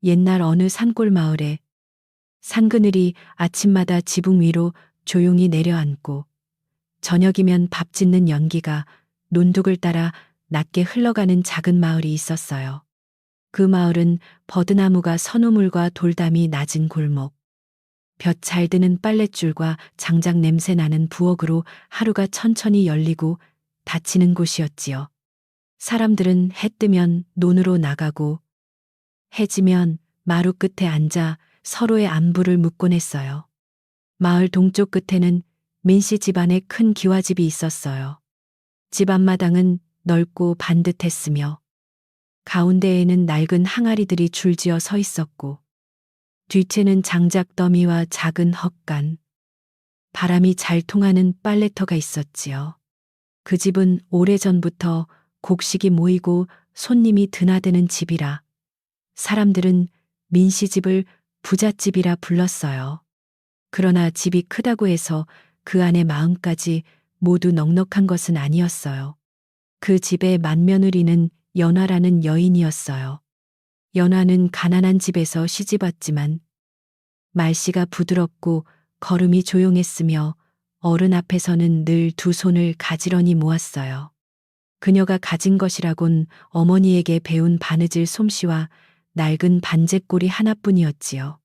옛날 어느 산골 마을에 산그늘이 아침마다 지붕 위로 조용히 내려앉고 저녁이면 밥 짓는 연기가 논둑을 따라 낮게 흘러가는 작은 마을이 있었어요. 그 마을은 버드나무가 선우물과 돌담이 낮은 골목, 볕 잘 드는 빨랫줄과 장작 냄새 나는 부엌으로 하루가 천천히 열리고 닫히는 곳이었지요. 사람들은 해 뜨면 논으로 나가고 해 지면 마루 끝에 앉아 서로의 안부를 묻곤 했어요. 마을 동쪽 끝에는 민씨 집안의 큰 기와집이 있었어요. 집 앞마당은 넓고 반듯했으며 가운데에는 낡은 항아리들이 줄지어 서 있었고 뒤채는 장작 더미와 작은 헛간, 바람이 잘 통하는 빨래터가 있었지요. 그 집은 오래전부터 곡식이 모이고 손님이 드나드는 집이라 사람들은 민씨 집을 부잣집이라 불렀어요. 그러나 집이 크다고 해서 그 안의 마음까지 모두 넉넉한 것은 아니었어요. 그 집의 맏며느리는 연화라는 여인이었어요. 연화는 가난한 집에서 시집왔지만 말씨가 부드럽고 걸음이 조용했으며 어른 앞에서는 늘 두 손을 가지런히 모았어요. 그녀가 가진 것이라곤 어머니에게 배운 바느질 솜씨와 낡은 반제꼬리 하나뿐이었지요.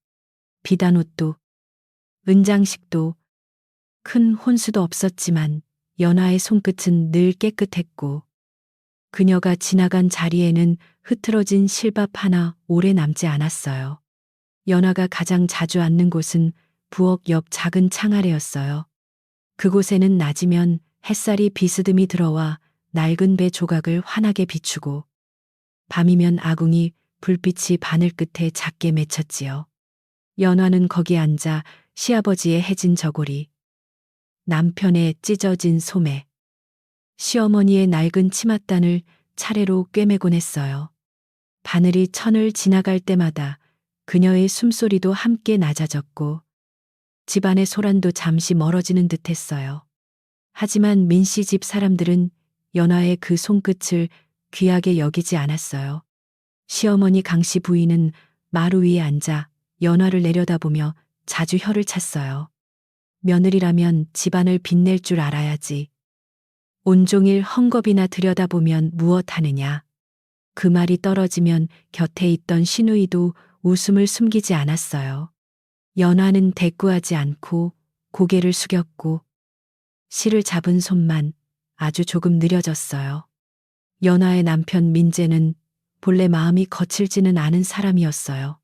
비단 옷도 은장식도 큰 혼수도 없었지만 연화의 손끝은 늘 깨끗했고 그녀가 지나간 자리에는 흐트러진 실밥 하나 오래 남지 않았어요. 연화가 가장 자주 앉는 곳은 부엌 옆 작은 창 아래였어요. 그곳에는 낮이면 햇살이 비스듬히 들어와 낡은 배 조각을 환하게 비추고 밤이면 아궁이 불빛이 바늘 끝에 작게 맺혔지요. 연화는 거기 앉아 시아버지의 해진 저고리, 남편의 찢어진 소매, 시어머니의 낡은 치맛단을 차례로 꿰매곤 했어요. 바늘이 천을 지나갈 때마다 그녀의 숨소리도 함께 낮아졌고 집안의 소란도 잠시 멀어지는 듯했어요. 하지만 민씨 집 사람들은 연화의 그 손끝을 귀하게 여기지 않았어요. 시어머니 강씨 부인은 마루 위에 앉아 연화를 내려다보며 자주 혀를 찼어요. 며느리라면 집안을 빛낼 줄 알아야지. 온종일 헝겊이나 들여다보면 무엇하느냐. 그 말이 떨어지면 곁에 있던 시누이도 웃음을 숨기지 않았어요. 연화는 대꾸하지 않고 고개를 숙였고 실을 잡은 손만 아주 조금 느려졌어요. 연화의 남편 민재는 본래 마음이 거칠지는 않은 사람이었어요.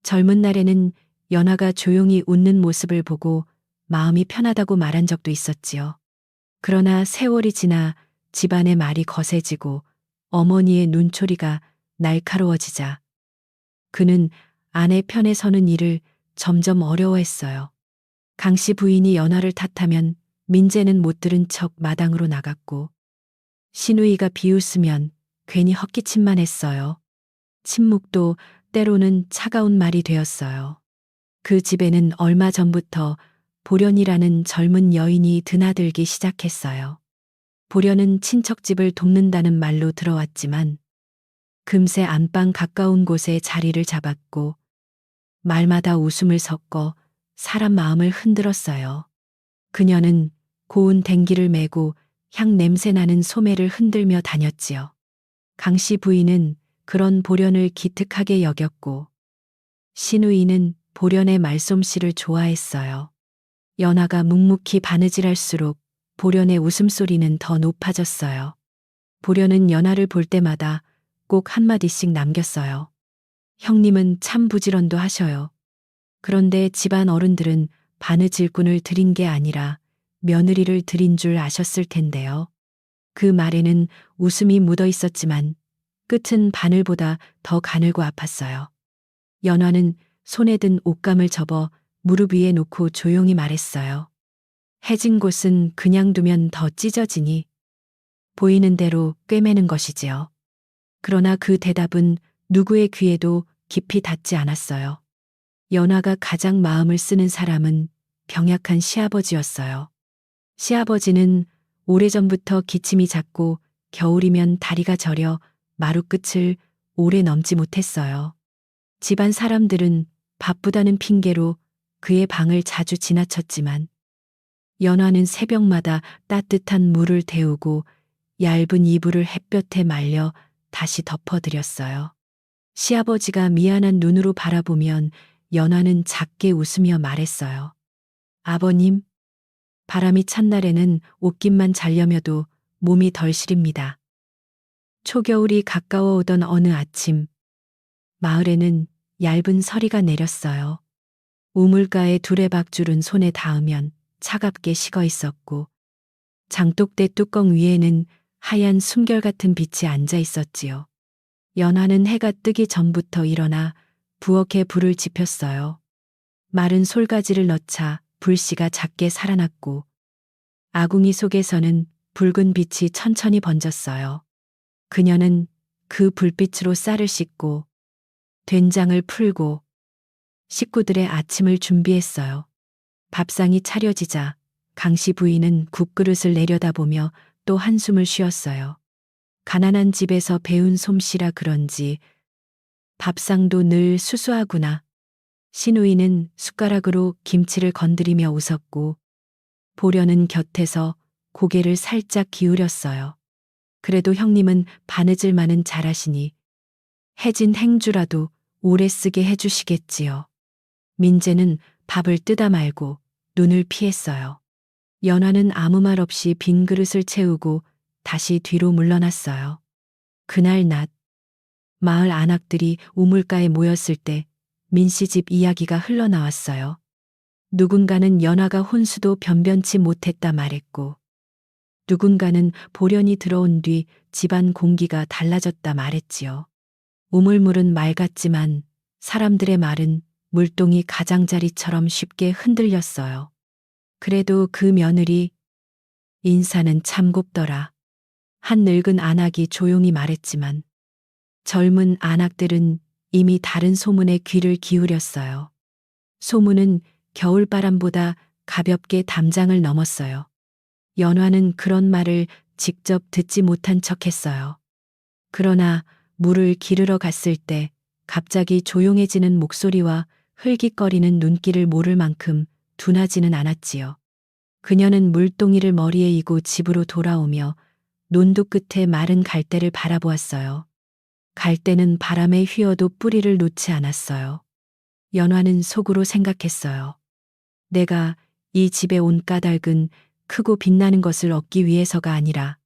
젊은 날에는 연화가 조용히 웃는 모습을 보고 마음이 편하다고 말한 적도 있었지요. 그러나 세월이 지나 집안의 말이 거세지고 어머니의 눈초리가 날카로워지자 그는 아내 편에 서는 일을 점점 어려워했어요. 강씨 부인이 연화를 탓하면 민재는 못 들은 척 마당으로 나갔고 시누이가 비웃으면 괜히 헛기침만 했어요. 침묵도 때로는 차가운 말이 되었어요. 그 집에는 얼마 전부터 보련이라는 젊은 여인이 드나들기 시작했어요. 보련은 친척집을 돕는다는 말로 들어왔지만 금세 안방 가까운 곳에 자리를 잡았고 말마다 웃음을 섞어 사람 마음을 흔들었어요. 그녀는 고운 댕기를 메고 향 냄새 나는 소매를 흔들며 다녔지요. 강씨 부인은 그런 보련을 기특하게 여겼고 시누이는 보련의 말솜씨를 좋아했어요. 연화가 묵묵히 바느질할수록 보련의 웃음소리는 더 높아졌어요. 보련은 연화를 볼 때마다 꼭 한마디씩 남겼어요. 형님은 참 부지런도 하셔요. 그런데 집안 어른들은 바느질꾼을 들인 게 아니라 며느리를 들인 줄 아셨을 텐데요. 그 말에는 웃음이 묻어 있었지만 끝은 바늘보다 더 가늘고 아팠어요. 연화는 손에 든 옷감을 접어 무릎 위에 놓고 조용히 말했어요. 해진 곳은 그냥 두면 더 찢어지니 보이는 대로 꿰매는 것이지요. 그러나 그 대답은 누구의 귀에도 깊이 닿지 않았어요. 연화가 가장 마음을 쓰는 사람은 병약한 시아버지였어요. 시아버지는 오래전부터 기침이 잦고 겨울이면 다리가 저려 마루 끝을 오래 넘지 못했어요. 집안 사람들은 바쁘다는 핑계로 그의 방을 자주 지나쳤지만 연화는 새벽마다 따뜻한 물을 데우고 얇은 이불을 햇볕에 말려 다시 덮어드렸어요. 시아버지가 미안한 눈으로 바라보면 연화는 작게 웃으며 말했어요. 아버님, 바람이 찬 날에는 옷깃만 잘려며도 몸이 덜 시립니다. 초겨울이 가까워 오던 어느 아침, 마을에는 얇은 서리가 내렸어요. 우물가에 두레박줄은 손에 닿으면 차갑게 식어 있었고, 장독대 뚜껑 위에는 하얀 숨결 같은 빛이 앉아 있었지요. 연화는 해가 뜨기 전부터 일어나 부엌에 불을 지폈어요. 마른 솔가지를 넣자 불씨가 작게 살아났고, 아궁이 속에서는 붉은 빛이 천천히 번졌어요. 그녀는 그 불빛으로 쌀을 씻고 된장을 풀고 식구들의 아침을 준비했어요. 밥상이 차려지자 강씨 부인은 국그릇을 내려다보며 또 한숨을 쉬었어요. 가난한 집에서 배운 솜씨라 그런지 밥상도 늘 수수하구나. 신우이는 숟가락으로 김치를 건드리며 웃었고 보려는 곁에서 고개를 살짝 기울였어요. 그래도 형님은 바느질만은 잘하시니 해진 행주라도 오래 쓰게 해주시겠지요. 민재는 밥을 뜨다 말고 눈을 피했어요. 연화는 아무 말 없이 빈 그릇을 채우고 다시 뒤로 물러났어요. 그날 낮, 마을 안악들이 우물가에 모였을 때 민씨 집 이야기가 흘러나왔어요. 누군가는 연화가 혼수도 변변치 못했다 말했고, 누군가는 보련이 들어온 뒤 집안 공기가 달라졌다 말했지요. 우물물은 맑았지만 사람들의 말은 물동이 가장자리처럼 쉽게 흔들렸어요. 그래도 그 며느리 인사는 참 곱더라. 한 늙은 안악이 조용히 말했지만 젊은 안악들은 이미 다른 소문에 귀를 기울였어요. 소문은 겨울바람보다 가볍게 담장을 넘었어요. 연화는 그런 말을 직접 듣지 못한 척했어요. 그러나 물을 기르러 갔을 때 갑자기 조용해지는 목소리와 흘깃거리는 눈길을 모를 만큼 둔하지는 않았지요. 그녀는 물동이를 머리에 이고 집으로 돌아오며 논두 끝에 마른 갈대를 바라보았어요. 갈대는 바람에 휘어도 뿌리를 놓지 않았어요. 연화는 속으로 생각했어요. 내가 이 집에 온 까닭은 크고 빛나는 것을 얻기 위해서가 아니라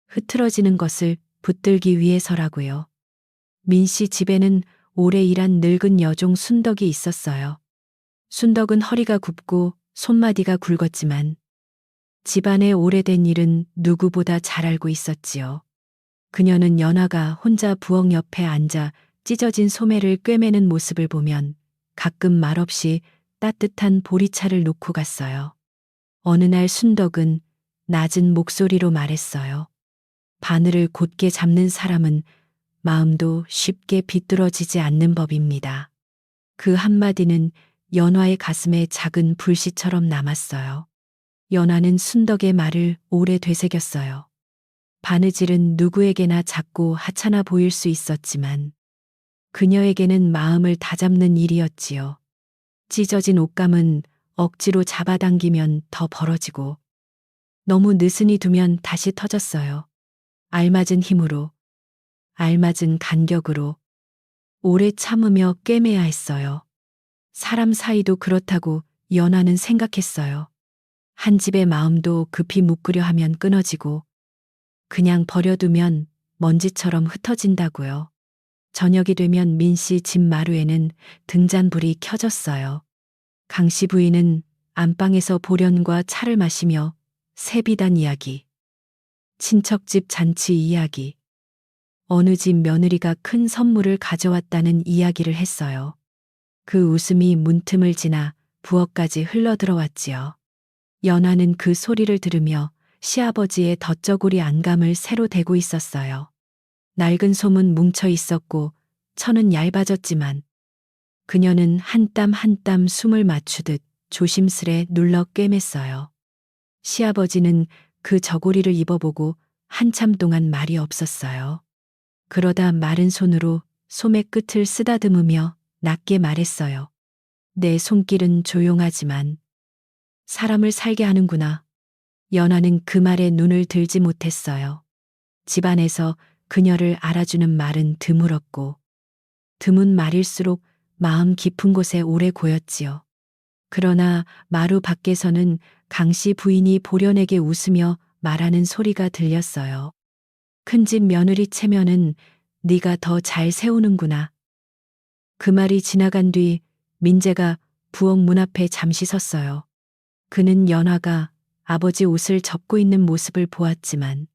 흐트러지는 것을 붙들기 위해서라고요. 민씨 집에는 오래 일한 늙은 여종 순덕이 있었어요. 순덕은 허리가 굽고 손마디가 굵었지만 집안의 오래된 일은 누구보다 잘 알고 있었지요. 그녀는 연화가 혼자 부엌 옆에 앉아 찢어진 소매를 꿰매는 모습을 보면 가끔 말없이 따뜻한 보리차를 놓고 갔어요. 어느 날 순덕은 낮은 목소리로 말했어요. 바늘을 곧게 잡는 사람은 마음도 쉽게 비뚤어지지 않는 법입니다. 그 한마디는 연화의 가슴에 작은 불씨처럼 남았어요. 연화는 순덕의 말을 오래 되새겼어요. 바느질은 누구에게나 작고 하찮아 보일 수 있었지만 그녀에게는 마음을 다잡는 일이었지요. 찢어진 옷감은 억지로 잡아당기면 더 벌어지고 너무 느슨히 두면 다시 터졌어요. 알맞은 힘으로, 알맞은 간격으로 오래 참으며 꿰매야 했어요. 사람 사이도 그렇다고 연화는 생각했어요. 한 집의 마음도 급히 묶으려 하면 끊어지고 그냥 버려두면 먼지처럼 흩어진다고요. 저녁이 되면 민씨 집 마루에는 등잔불이 켜졌어요. 강씨 부인은 안방에서 보련과 차를 마시며 새비단 이야기, 친척집 잔치 이야기, 어느 집 며느리가 큰 선물을 가져왔다는 이야기를 했어요. 그 웃음이 문틈을 지나 부엌까지 흘러들어왔지요. 연화는 그 소리를 들으며 시아버지의 덧저고리 안감을 새로 대고 있었어요. 낡은 솜은 뭉쳐 있었고 천은 얇아졌지만 그녀는 한 땀 한 땀 숨을 맞추듯 조심스레 눌러 꿰맸어요. 시아버지는 그 저고리를 입어보고 한참 동안 말이 없었어요. 그러다 마른 손으로 솜의 끝을 쓰다듬으며 낮게 말했어요. 내 손길은 조용하지만 사람을 살게 하는구나. 연화는 그 말에 눈을 들지 못했어요. 집안에서 그녀를 알아주는 말은 드물었고, 드문 말일수록 마음 깊은 곳에 오래 고였지요. 그러나 마루 밖에서는 강씨 부인이 보련에게 웃으며 말하는 소리가 들렸어요. 큰집 며느리 체면은 네가 더 잘 세우는구나. 그 말이 지나간 뒤 민재가 부엌 문 앞에 잠시 섰어요. 그는 연화가 아버지 옷을 접고 있는 모습을 보았지만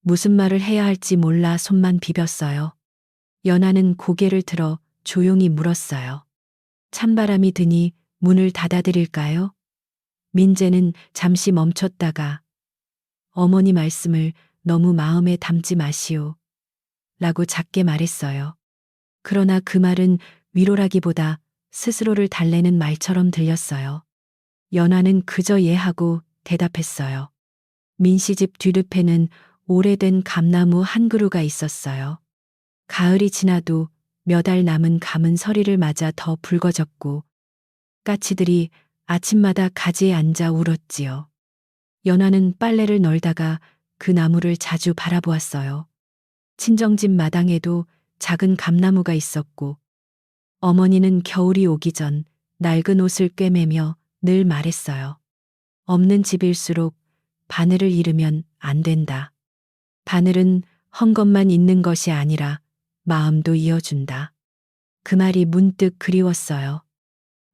무슨 말을 해야 할지 몰라 손만 비볐어요. 연화는 고개를 들어 조용히 물었어요. 찬바람이 드니 문을 닫아드릴까요? 민재는 잠시 멈췄다가 어머니 말씀을 너무 마음에 담지 마시오. 라고 작게 말했어요. 그러나 그 말은 위로라기보다 스스로를 달래는 말처럼 들렸어요. 연화는 그저 예하고 대답했어요. 민씨집 뒤릎에는 오래된 감나무 한 그루가 있었어요. 가을이 지나도 몇 알 남은 감은 서리를 맞아 더 붉어졌고 까치들이 아침마다 가지에 앉아 울었지요. 연화는 빨래를 널다가 그 나무를 자주 바라보았어요. 친정집 마당에도 작은 감나무가 있었고 어머니는 겨울이 오기 전 낡은 옷을 꿰매며 늘 말했어요. 없는 집일수록 바늘을 잃으면 안 된다. 바늘은 헝겊만 있는 것이 아니라 마음도 이어준다. 그 말이 문득 그리웠어요.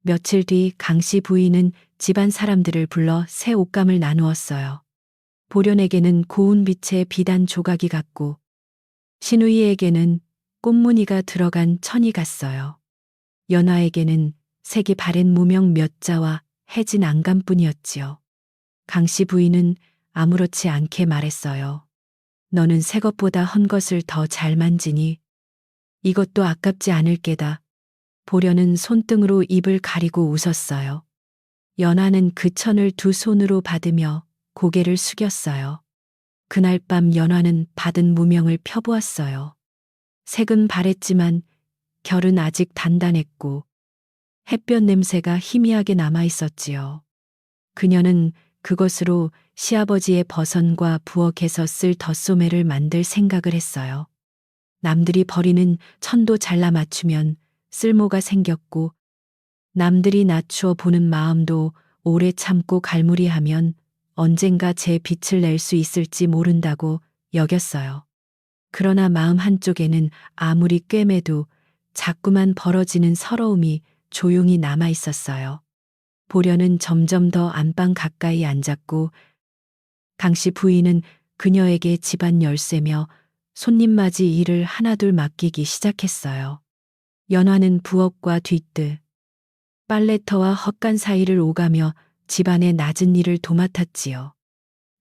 며칠 뒤 강씨 부인은 집안 사람들을 불러 새 옷감을 나누었어요. 보련에게는 고운 빛의 비단 조각이 갔고 신우이에게는 꽃무늬가 들어간 천이 갔어요. 연화에게는 색이 바랜 무명 몇 자와 해진 안감뿐이었지요. 강씨 부인은 아무렇지 않게 말했어요. 너는 새 것보다 헌 것을 더 잘 만지니 이것도 아깝지 않을 게다. 보련은 손등으로 입을 가리고 웃었어요. 연화는 그 천을 두 손으로 받으며 고개를 숙였어요. 그날 밤 연화는 받은 무명을 펴보았어요. 색은 바랬지만 결은 아직 단단했고 햇볕 냄새가 희미하게 남아 있었지요. 그녀는 그것으로 시아버지의 버선과 부엌에서 쓸 덧소매를 만들 생각을 했어요. 남들이 버리는 천도 잘라 맞추면 쓸모가 생겼고 남들이 낮추어 보는 마음도 오래 참고 갈무리하면 언젠가 제 빛을 낼 수 있을지 모른다고 여겼어요. 그러나 마음 한쪽에는 아무리 꿰매도 자꾸만 벌어지는 서러움이 조용히 남아 있었어요. 보련은 점점 더 안방 가까이 앉았고 강씨 부인은 그녀에게 집안 열쇠며 손님 맞이 일을 하나둘 맡기기 시작했어요. 연화는 부엌과 뒷뜰, 빨래터와 헛간 사이를 오가며 집안의 낮은 일을 도맡았지요.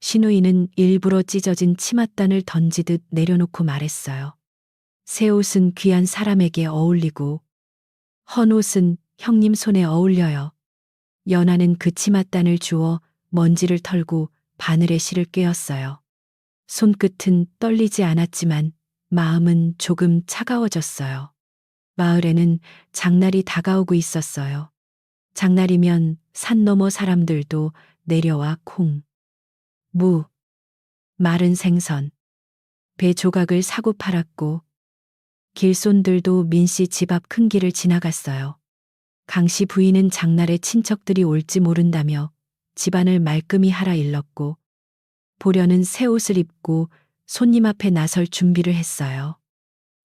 신우이는 일부러 찢어진 치맛단을 던지듯 내려놓고 말했어요. 새 옷은 귀한 사람에게 어울리고 헌 옷은 형님 손에 어울려요. 연화는 그 치맛단을 주워 먼지를 털고 바늘에 실을 꿰었어요. 손끝은 떨리지 않았지만 마음은 조금 차가워졌어요. 마을에는 장날이 다가오고 있었어요. 장날이면 산 너머 사람들도 내려와 콩, 무, 마른 생선, 배 조각을 사고 팔았고 길손들도 민씨 집 앞 큰 길을 지나갔어요. 강씨 부인은 장날에 친척들이 올지 모른다며 집안을 말끔히 하라 일렀고 보련은 새 옷을 입고 손님 앞에 나설 준비를 했어요.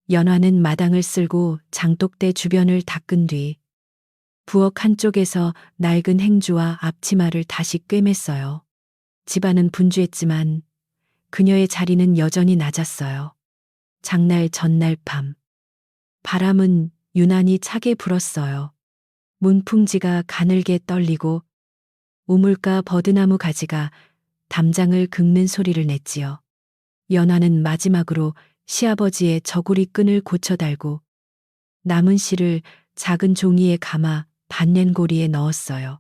연화는 마당을 쓸고 장독대 주변을 닦은 뒤 부엌 한쪽에서 낡은 행주와 앞치마를 다시 꿰맸어요. 집안은 분주했지만 그녀의 자리는 여전히 낮았어요. 장날 전날 밤 바람은 유난히 차게 불었어요. 문풍지가 가늘게 떨리고 우물가 버드나무 가지가 담장을 긁는 소리를 냈지요. 연화는 마지막으로 시아버지의 저고리 끈을 고쳐달고 남은 실을 작은 종이에 감아 반년고리에 넣었어요.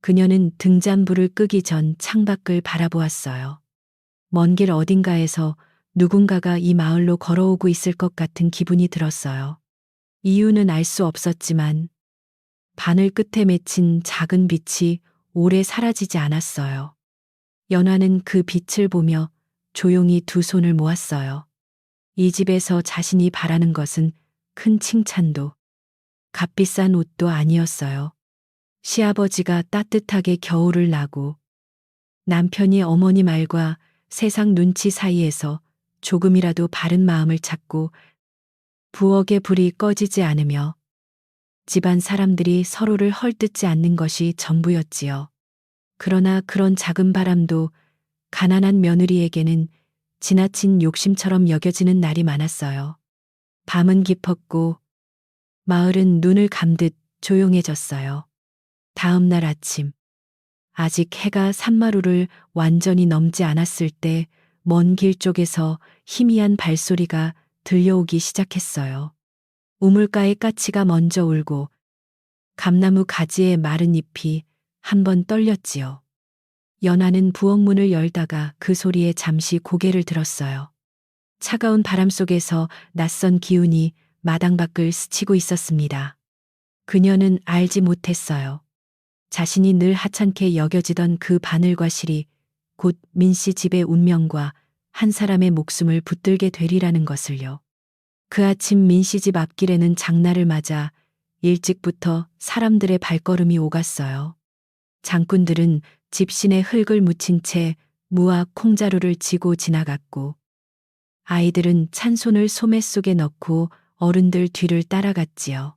그녀는 등잔불을 끄기 전 창밖을 바라보았어요. 먼 길 어딘가에서 누군가가 이 마을로 걸어오고 있을 것 같은 기분이 들었어요. 이유는 알 수 없었지만 바늘 끝에 맺힌 작은 빛이 오래 사라지지 않았어요. 연화는 그 빛을 보며 조용히 두 손을 모았어요. 이 집에서 자신이 바라는 것은 큰 칭찬도 값비싼 옷도 아니었어요. 시아버지가 따뜻하게 겨울을 나고 남편이 어머니 말과 세상 눈치 사이에서 조금이라도 바른 마음을 찾고 부엌의 불이 꺼지지 않으며 집안 사람들이 서로를 헐뜯지 않는 것이 전부였지요. 그러나 그런 작은 바람도 가난한 며느리에게는 지나친 욕심처럼 여겨지는 날이 많았어요. 밤은 깊었고 마을은 눈을 감듯 조용해졌어요. 다음 날 아침, 아직 해가 산마루를 완전히 넘지 않았을 때 먼 길 쪽에서 희미한 발소리가 들려오기 시작했어요. 우물가의 까치가 먼저 울고 감나무 가지의 마른 잎이 한 번 떨렸지요. 연하는 부엌문을 열다가 그 소리에 잠시 고개를 들었어요. 차가운 바람 속에서 낯선 기운이 마당 밖을 스치고 있었습니다. 그녀는 알지 못했어요. 자신이 늘 하찮게 여겨지던 그 바늘과 실이 곧 민씨 집의 운명과 한 사람의 목숨을 붙들게 되리라는 것을요. 그 아침 민씨 집 앞길에는 장날을 맞아 일찍부터 사람들의 발걸음이 오갔어요. 장꾼들은 집신에 흙을 묻힌 채 무와 콩자루를 지고 지나갔고 아이들은 찬손을 소매 속에 넣고 어른들 뒤를 따라갔지요.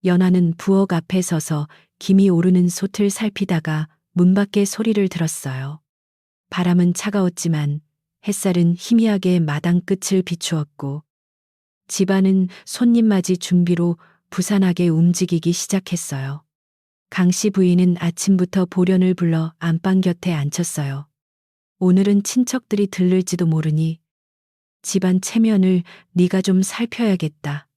연하는 부엌 앞에 서서 김이 오르는 솥을 살피다가 문 밖의 소리를 들었어요. 바람은 차가웠지만 햇살은 희미하게 마당 끝을 비추었고 집안은 손님 맞이 준비로 부산하게 움직이기 시작했어요. 강씨 부인은 아침부터 보련을 불러 안방 곁에 앉혔어요. 오늘은 친척들이 들를지도 모르니 집안 체면을 네가 좀 살펴야겠다.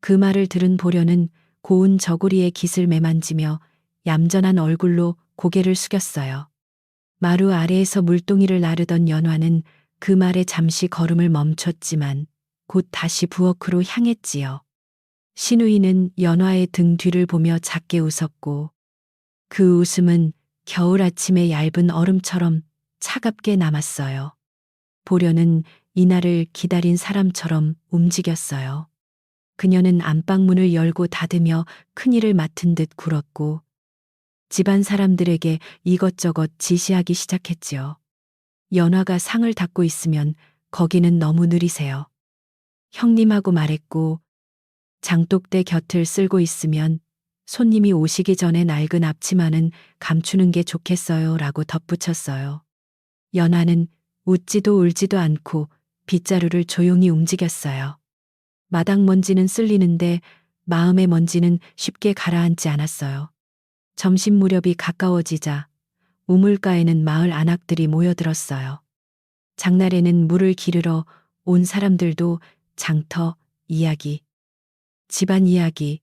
그 말을 들은 보련은 고운 저고리에 깃을 매만지며 얌전한 얼굴로 고개를 숙였어요. 마루 아래에서 물동이를 나르던 연화는 그 말에 잠시 걸음을 멈췄지만 곧 다시 부엌으로 향했지요. 신우이는 연화의 등 뒤를 보며 작게 웃었고 그 웃음은 겨울 아침의 얇은 얼음처럼 차갑게 남았어요. 보려는 이날을 기다린 사람처럼 움직였어요. 그녀는 안방문을 열고 닫으며 큰일을 맡은 듯 굴었고 집안 사람들에게 이것저것 지시하기 시작했지요. 연화가 상을 닦고 있으면 거기는 너무 느리세요. 형님하고 말했고 장독대 곁을 쓸고 있으면 손님이 오시기 전에 낡은 앞치마는 감추는 게 좋겠어요 라고 덧붙였어요. 연화는 웃지도 울지도 않고 빗자루를 조용히 움직였어요. 마당 먼지는 쓸리는데 마음의 먼지는 쉽게 가라앉지 않았어요. 점심 무렵이 가까워지자 우물가에는 마을 안악들이 모여들었어요. 장날에는 물을 기르러 온 사람들도 장터, 이야기, 집안 이야기,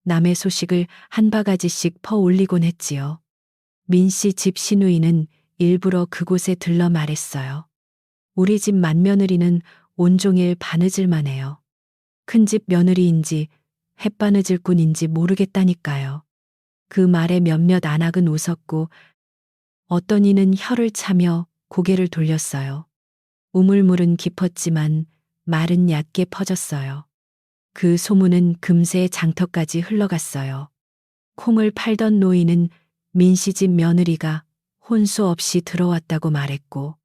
남의 소식을 한 바가지씩 퍼 올리곤 했지요. 민씨 집 시누이는 일부러 그곳에 들러 말했어요. 우리 집 맏며느리는 온종일 바느질만 해요. 큰집 며느리인지 햇바느질꾼인지 모르겠다니까요. 그 말에 몇몇 안악은 웃었고 어떤 이는 혀를 차며 고개를 돌렸어요. 우물물은 깊었지만 말은 얕게 퍼졌어요. 그 소문은 금세 장터까지 흘러갔어요. 콩을 팔던 노인은 민씨집 며느리가 혼수 없이 들어왔다고 말했고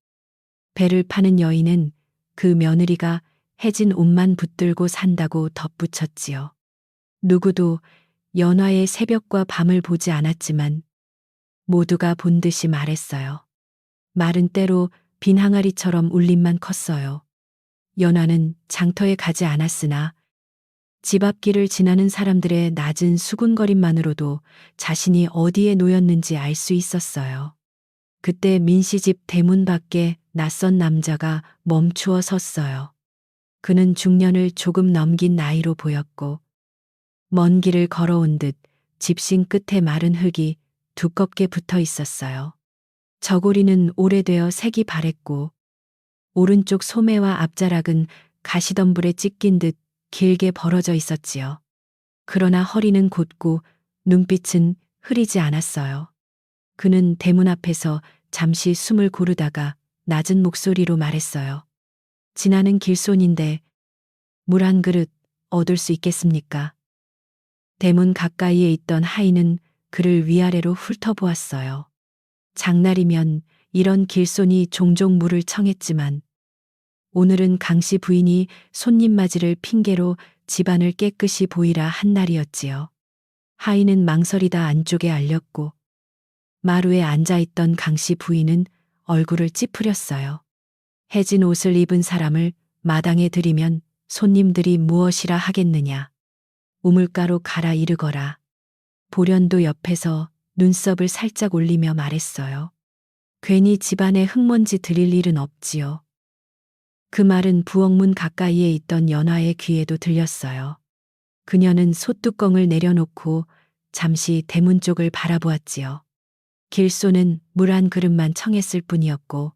배를 파는 여인은 그 며느리가 해진 옷만 붙들고 산다고 덧붙였지요. 누구도 연화의 새벽과 밤을 보지 않았지만 모두가 본 듯이 말했어요. 말은 때로 빈 항아리처럼 울림만 컸어요. 연화는 장터에 가지 않았으나 집 앞길을 지나는 사람들의 낮은 수군거림만으로도 자신이 어디에 놓였는지 알 수 있었어요. 그때 민씨집 대문 밖에 낯선 남자가 멈추어 섰어요. 그는 중년을 조금 넘긴 나이로 보였고 먼 길을 걸어온 듯 집신 끝에 마른 흙이 두껍게 붙어 있었어요. 저고리는 오래되어 색이 바랬고 오른쪽 소매와 앞자락은 가시덤불에 찢긴 듯 길게 벌어져 있었지요. 그러나 허리는 곧고 눈빛은 흐리지 않았어요. 그는 대문 앞에서 잠시 숨을 고르다가 낮은 목소리로 말했어요. 지나는 길손인데 물 한 그릇 얻을 수 있겠습니까? 대문 가까이에 있던 하인은 그를 위아래로 훑어보았어요. 장날이면 이런 길손이 종종 물을 청했지만 오늘은 강씨 부인이 손님 맞이를 핑계로 집안을 깨끗이 보이라 한 날이었지요. 하인은 망설이다 안쪽에 알렸고 마루에 앉아있던 강씨 부인은 얼굴을 찌푸렸어요. 해진 옷을 입은 사람을 마당에 들이면 손님들이 무엇이라 하겠느냐. 우물가로 가라 이르거라. 보련도 옆에서 눈썹을 살짝 올리며 말했어요. 괜히 집안에 흙먼지 들일 일은 없지요. 그 말은 부엌문 가까이에 있던 연화의 귀에도 들렸어요. 그녀는 솥뚜껑을 내려놓고 잠시 대문 쪽을 바라보았지요. 길소는 물 한 그릇만 청했을 뿐이었고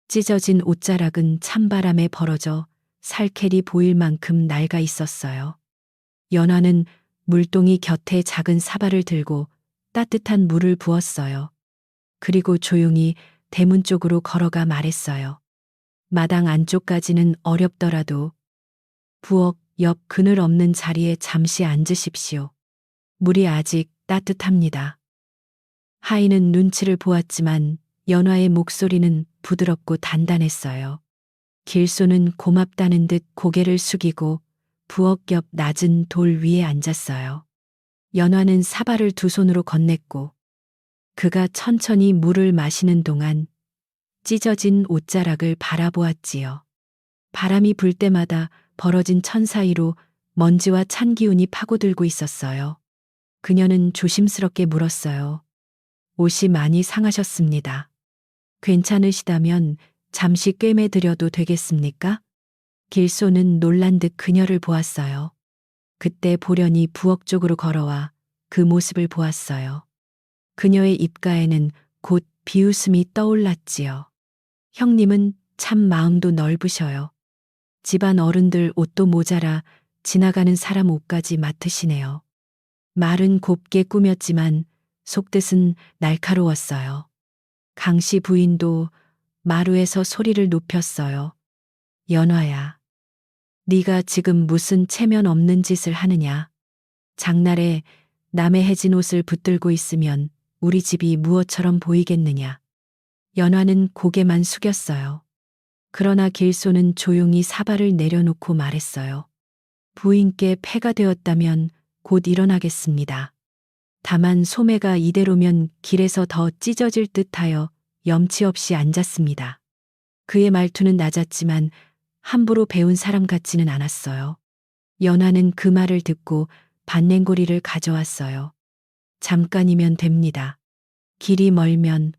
찢어진 옷자락은 찬바람에 벌어져 살켈이 보일 만큼 낡아 있었어요. 연화는 물동이 곁에 작은 사발을 들고 따뜻한 물을 부었어요. 그리고 조용히 대문 쪽으로 걸어가 말했어요. 마당 안쪽까지는 어렵더라도 부엌 옆 그늘 없는 자리에 잠시 앉으십시오. 물이 아직 따뜻합니다. 하인은 눈치를 보았지만 연화의 목소리는 부드럽고 단단했어요. 길소는 고맙다는 듯 고개를 숙이고 부엌 옆 낮은 돌 위에 앉았어요. 연화는 사발을 두 손으로 건넸고 그가 천천히 물을 마시는 동안 찢어진 옷자락을 바라보았지요. 바람이 불 때마다 벌어진 천 사이로 먼지와 찬 기운이 파고들고 있었어요. 그녀는 조심스럽게 물었어요. 옷이 많이 상하셨습니다. 괜찮으시다면 잠시 꿰매드려도 되겠습니까? 길소는 놀란 듯 그녀를 보았어요. 그때 보련이 부엌 쪽으로 걸어와 그 모습을 보았어요. 그녀의 입가에는 곧 비웃음이 떠올랐지요. 형님은 참 마음도 넓으셔요. 집안 어른들 옷도 모자라 지나가는 사람 옷까지 맡으시네요. 말은 곱게 꾸몄지만 속뜻은 날카로웠어요. 강씨 부인도 마루에서 소리를 높였어요. 연화야, 네가 지금 무슨 체면 없는 짓을 하느냐. 장날에 남의 해진 옷을 붙들고 있으면 우리 집이 무엇처럼 보이겠느냐. 연화는 고개만 숙였어요. 그러나 길소는 조용히 사발을 내려놓고 말했어요. 부인께 폐가 되었다면 곧 일어나겠습니다. 다만 소매가 이대로면 길에서 더 찢어질 듯하여 염치 없이 앉았습니다. 그의 말투는 낮았지만 함부로 배운 사람 같지는 않았어요. 연화는 그 말을 듣고 반냉고리를 가져왔어요. 잠깐이면 됩니다. 길이 멀면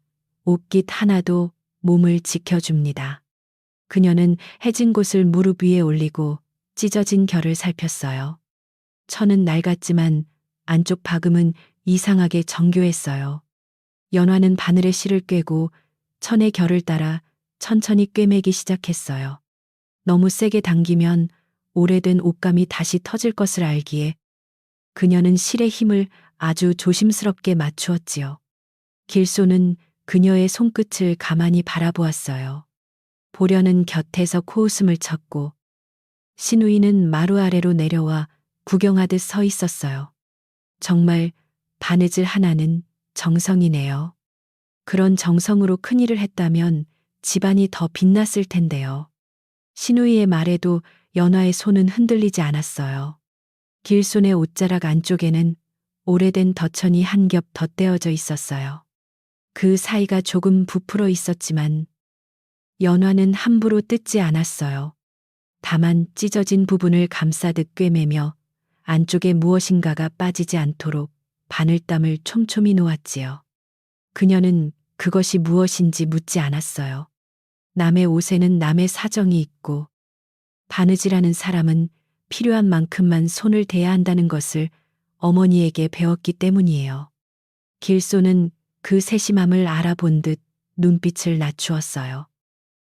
옷깃 하나도 몸을 지켜줍니다. 그녀는 해진 곳을 무릎 위에 올리고 찢어진 결을 살폈어요. 천은 낡았지만 안쪽 박음은 이상하게 정교했어요. 연화는 바늘에 실을 꿰고 천의 결을 따라 천천히 꿰매기 시작했어요. 너무 세게 당기면 오래된 옷감이 다시 터질 것을 알기에 그녀는 실의 힘을 아주 조심스럽게 맞추었지요. 길소는 그녀의 손끝을 가만히 바라보았어요. 보련은 곁에서 코웃음을 쳤고 신우이는 마루 아래로 내려와 구경하듯 서 있었어요. 정말 바느질 하나는 정성이네요. 그런 정성으로 큰일을 했다면 집안이 더 빛났을 텐데요. 신우이의 말에도 연화의 손은 흔들리지 않았어요. 길손의 옷자락 안쪽에는 오래된 덧천이 한 겹 덧대어져 있었어요. 그 사이가 조금 부풀어 있었지만 연화는 함부로 뜯지 않았어요. 다만 찢어진 부분을 감싸듯 꿰매며 안쪽에 무엇인가가 빠지지 않도록 바늘땀을 촘촘히 놓았지요. 그녀는 그것이 무엇인지 묻지 않았어요. 남의 옷에는 남의 사정이 있고 바느질하는 사람은 필요한 만큼만 손을 대야 한다는 것을 어머니에게 배웠기 때문이에요. 길소는 그 세심함을 알아본 듯 눈빛을 낮추었어요.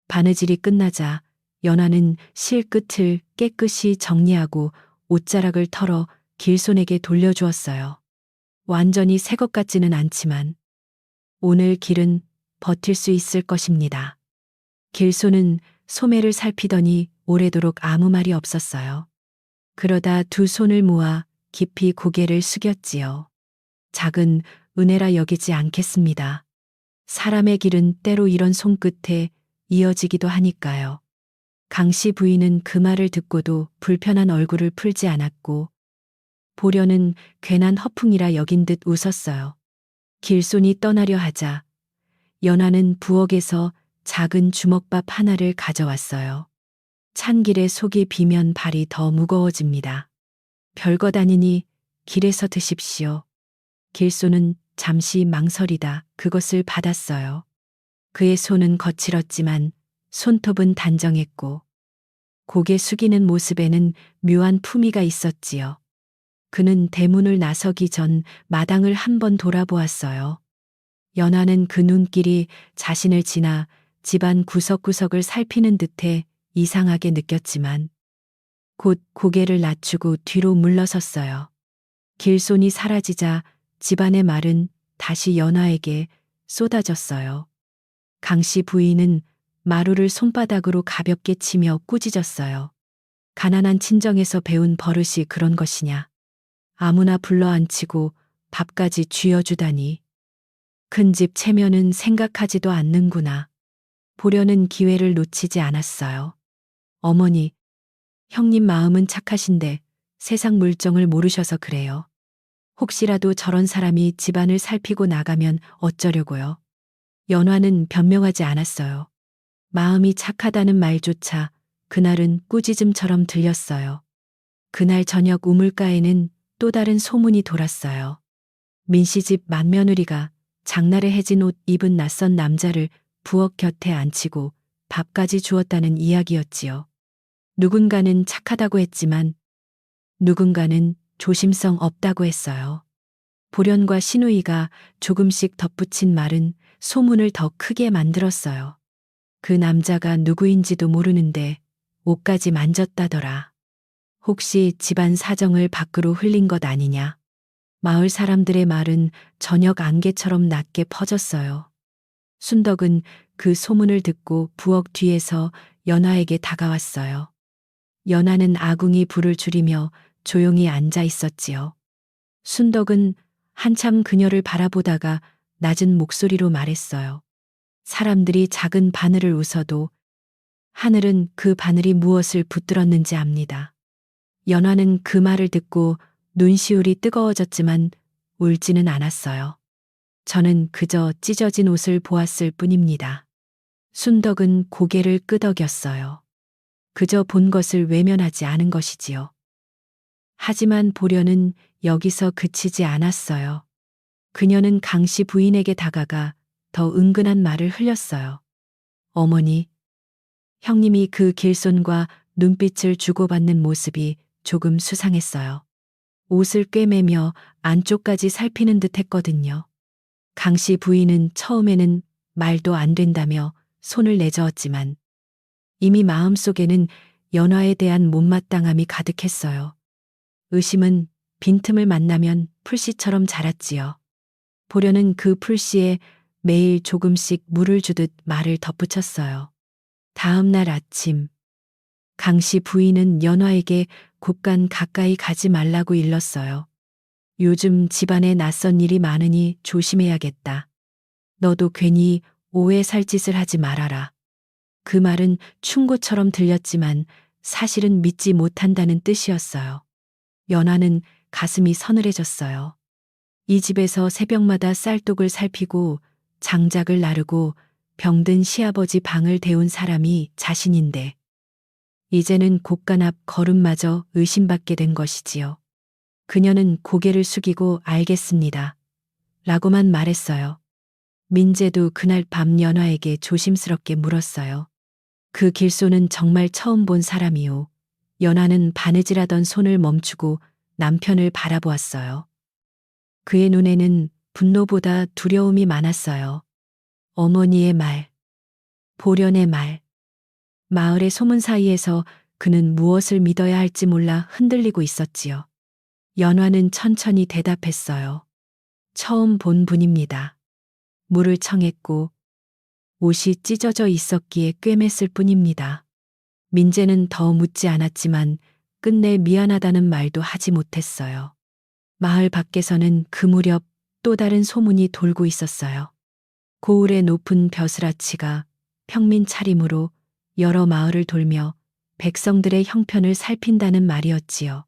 바느질이 끝나자 연화는 실 끝을 깨끗이 정리하고 옷자락을 털어 길손에게 돌려주었어요. 완전히 새 것 같지는 않지만 오늘 길은 버틸 수 있을 것입니다. 길손은 소매를 살피더니 오래도록 아무 말이 없었어요. 그러다 두 손을 모아 깊이 고개를 숙였지요. 작은 은혜라 여기지 않겠습니다. 사람의 길은 때로 이런 손끝에 이어지기도 하니까요. 강씨 부인은 그 말을 듣고도 불편한 얼굴을 풀지 않았고 보려는 괜한 허풍이라 여긴 듯 웃었어요. 길손이 떠나려 하자 연화는 부엌에서 작은 주먹밥 하나를 가져왔어요. 찬 길에 속이 비면 발이 더 무거워집니다. 별것 아니니 길에서 드십시오. 길손은 잠시 망설이다 그것을 받았어요. 그의 손은 거칠었지만 손톱은 단정했고 고개 숙이는 모습에는 묘한 품위가 있었지요. 그는 대문을 나서기 전 마당을 한번 돌아보았어요. 연화는 그 눈길이 자신을 지나 집안 구석구석을 살피는 듯해 이상하게 느꼈지만 곧 고개를 낮추고 뒤로 물러섰어요. 길손이 사라지자 집안의 말은 다시 연화에게 쏟아졌어요. 강씨 부인은 마루를 손바닥으로 가볍게 치며 꾸짖었어요. 가난한 친정에서 배운 버릇이 그런 것이냐. 아무나 불러앉히고 밥까지 쥐어주다니. 큰 집 체면은 생각하지도 않는구나. 보려는 기회를 놓치지 않았어요. 어머니, 형님 마음은 착하신데 세상 물정을 모르셔서 그래요. 혹시라도 저런 사람이 집안을 살피고 나가면 어쩌려고요. 연화는 변명하지 않았어요. 마음이 착하다는 말조차 그날은 꾸짖음처럼 들렸어요. 그날 저녁 우물가에는 또 다른 소문이 돌았어요. 민씨집 맏며느리가 장날에 해진 옷 입은 낯선 남자를 부엌 곁에 앉히고 밥까지 주었다는 이야기였지요. 누군가는 착하다고 했지만 누군가는 조심성 없다고 했어요. 보련과 신우이가 조금씩 덧붙인 말은 소문을 더 크게 만들었어요. 그 남자가 누구인지도 모르는데 옷까지 만졌다더라. 혹시 집안 사정을 밖으로 흘린 것 아니냐. 마을 사람들의 말은 저녁 안개처럼 낮게 퍼졌어요. 순덕은 그 소문을 듣고 부엌 뒤에서 연화에게 다가왔어요. 연화는 아궁이 불을 줄이며 조용히 앉아 있었지요. 순덕은 한참 그녀를 바라보다가 낮은 목소리로 말했어요. 사람들이 작은 바늘을 웃어도 하늘은 그 바늘이 무엇을 붙들었는지 압니다. 연화는 그 말을 듣고 눈시울이 뜨거워졌지만 울지는 않았어요. 저는 그저 찢어진 옷을 보았을 뿐입니다. 순덕은 고개를 끄덕였어요. 그저 본 것을 외면하지 않은 것이지요. 하지만 보려는 여기서 그치지 않았어요. 그녀는 강씨 부인에게 다가가 더 은근한 말을 흘렸어요. 어머니, 형님이 그 길손과 눈빛을 주고받는 모습이 조금 수상했어요. 옷을 꿰매며 안쪽까지 살피는 듯 했거든요. 강씨 부인은 처음에는 말도 안 된다며 손을 내저었지만 이미 마음속에는 연화에 대한 못마땅함이 가득했어요. 의심은 빈틈을 만나면 풀씨처럼 자랐지요. 보려는 그 풀씨에 매일 조금씩 물을 주듯 말을 덧붙였어요. 다음 날 아침, 강씨 부인은 연화에게 곳간 가까이 가지 말라고 일렀어요. 요즘 집안에 낯선 일이 많으니 조심해야겠다. 너도 괜히 오해 살 짓을 하지 말아라. 그 말은 충고처럼 들렸지만 사실은 믿지 못한다는 뜻이었어요. 연화는 가슴이 서늘해졌어요. 이 집에서 새벽마다 쌀독을 살피고 장작을 나르고 병든 시아버지 방을 데운 사람이 자신인데 이제는 곳간 앞 걸음마저 의심받게 된 것이지요. 그녀는 고개를 숙이고 알겠습니다. 라고만 말했어요. 민재도 그날 밤 연화에게 조심스럽게 물었어요. 그 길손은 정말 처음 본 사람이오. 연화는 바느질하던 손을 멈추고 남편을 바라보았어요. 그의 눈에는 분노보다 두려움이 많았어요. 어머니의 말, 보련의 말, 마을의 소문 사이에서 그는 무엇을 믿어야 할지 몰라 흔들리고 있었지요. 연화는 천천히 대답했어요. 처음 본 분입니다. 물을 청했고 옷이 찢어져 있었기에 꿰맸을 뿐입니다. 민재는 더 묻지 않았지만 끝내 미안하다는 말도 하지 못했어요. 마을 밖에서는 그 무렵 또 다른 소문이 돌고 있었어요. 고을의 높은 벼슬아치가 평민 차림으로 여러 마을을 돌며 백성들의 형편을 살핀다는 말이었지요.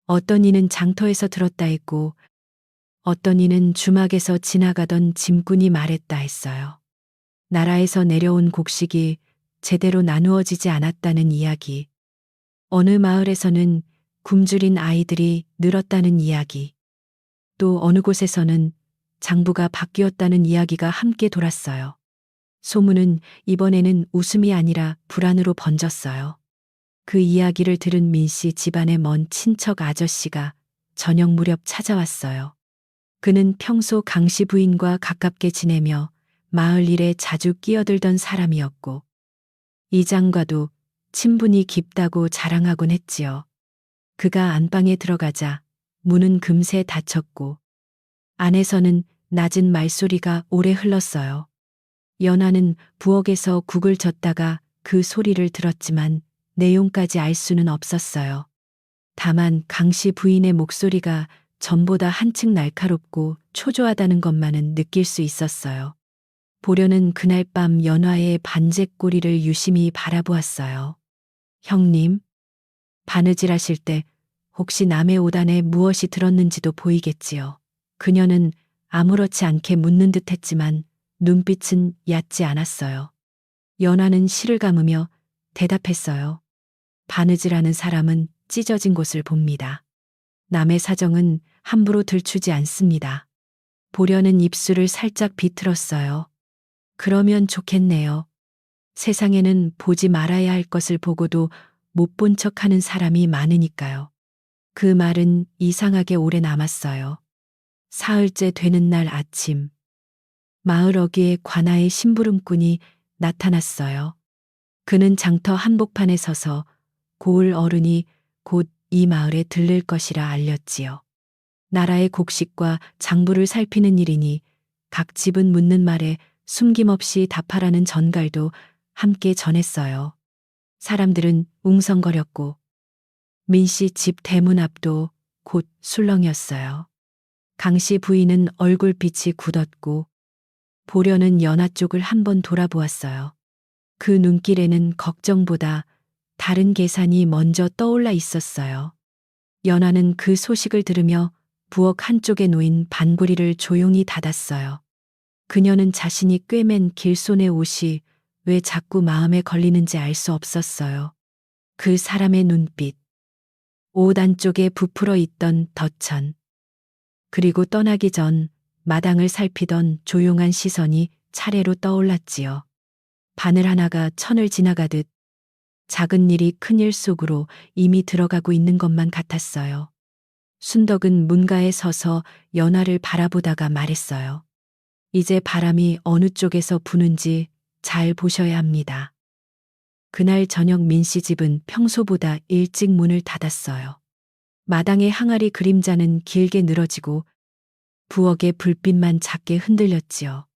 어떤 이는 장터에서 들었다 했고 어떤 이는 주막에서 지나가던 짐꾼이 말했다 했어요. 나라에서 내려온 곡식이 제대로 나누어지지 않았다는 이야기. 어느 마을에서는 굶주린 아이들이 늘었다는 이야기. 또 어느 곳에서는 장부가 바뀌었다는 이야기가 함께 돌았어요. 소문은 이번에는 웃음이 아니라 불안으로 번졌어요. 그 이야기를 들은 민씨 집안의 먼 친척 아저씨가 저녁 무렵 찾아왔어요. 그는 평소 강씨 부인과 가깝게 지내며 마을 일에 자주 끼어들던 사람이었고 이장과도 친분이 깊다고 자랑하곤 했지요. 그가 안방에 들어가자 문은 금세 닫혔고 안에서는 낮은 말소리가 오래 흘렀어요. 연화는 부엌에서 국을 젓다가 그 소리를 들었지만 내용까지 알 수는 없었어요. 다만 강씨 부인의 목소리가 전보다 한층 날카롭고 초조하다는 것만은 느낄 수 있었어요. 보려는 그날 밤 연화의 반제꼬리를 유심히 바라보았어요. 형님, 바느질하실 때 혹시 남의 옷 안에 무엇이 들었는지도 보이겠지요. 그녀는 아무렇지 않게 묻는 듯 했지만 눈빛은 얕지 않았어요. 연화는 실을 감으며 대답했어요. 바느질하는 사람은 찢어진 곳을 봅니다. 남의 사정은 함부로 들추지 않습니다. 보려는 입술을 살짝 비틀었어요. 그러면 좋겠네요. 세상에는 보지 말아야 할 것을 보고도 못 본 척하는 사람이 많으니까요. 그 말은 이상하게 오래 남았어요. 사흘째 되는 날 아침, 마을 어귀에 관아의 심부름꾼이 나타났어요. 그는 장터 한복판에 서서 고을 어른이 곧 이 마을에 들를 것이라 알렸지요. 나라의 곡식과 장부를 살피는 일이니 각 집은 묻는 말에 숨김없이 답하라는 전갈도 함께 전했어요. 사람들은 웅성거렸고 민씨 집 대문 앞도 곧 술렁이었어요. 강씨 부인은 얼굴빛이 굳었고 보려는 연화 쪽을 한번 돌아보았어요. 그 눈길에는 걱정보다 다른 계산이 먼저 떠올라 있었어요. 연화는 그 소식을 들으며 부엌 한쪽에 놓인 반고리를 조용히 닫았어요. 그녀는 자신이 꿰맨 길손의 옷이 왜 자꾸 마음에 걸리는지 알 수 없었어요. 그 사람의 눈빛, 옷 안쪽에 부풀어 있던 덫천, 그리고 떠나기 전 마당을 살피던 조용한 시선이 차례로 떠올랐지요. 바늘 하나가 천을 지나가듯 작은 일이 큰 일 속으로 이미 들어가고 있는 것만 같았어요. 순덕은 문가에 서서 연화를 바라보다가 말했어요. 이제 바람이 어느 쪽에서 부는지 잘 보셔야 합니다. 그날 저녁 민씨 집은 평소보다 일찍 문을 닫았어요. 마당의 항아리 그림자는 길게 늘어지고 부엌의 불빛만 작게 흔들렸지요.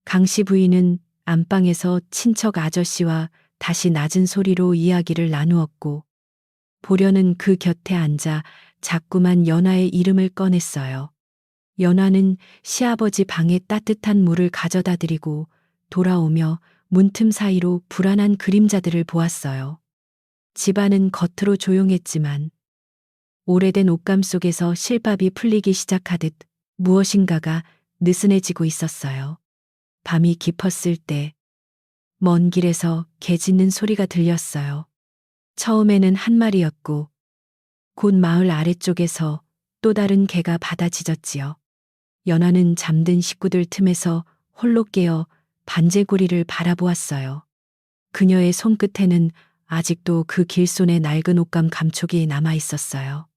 강씨 부인은 안방에서 친척 아저씨와 다시 낮은 소리로 이야기를 나누었고 보려는 그 곁에 앉아 자꾸만 연화의 이름을 꺼냈어요. 연화는 시아버지 방에 따뜻한 물을 가져다 드리고 돌아오며 문틈 사이로 불안한 그림자들을 보았어요. 집안은 겉으로 조용했지만 오래된 옷감 속에서 실밥이 풀리기 시작하듯 무엇인가가 느슨해지고 있었어요. 밤이 깊었을 때 먼 길에서 개 짖는 소리가 들렸어요. 처음에는 한 마리였고 곧 마을 아래쪽에서 또 다른 개가 받아 짖었지요. 연화는 잠든 식구들 틈에서 홀로 깨어 반제고리를 바라보았어요. 그녀의 손끝에는 아직도 그 길손의 낡은 옷감 감촉이 남아 있었어요.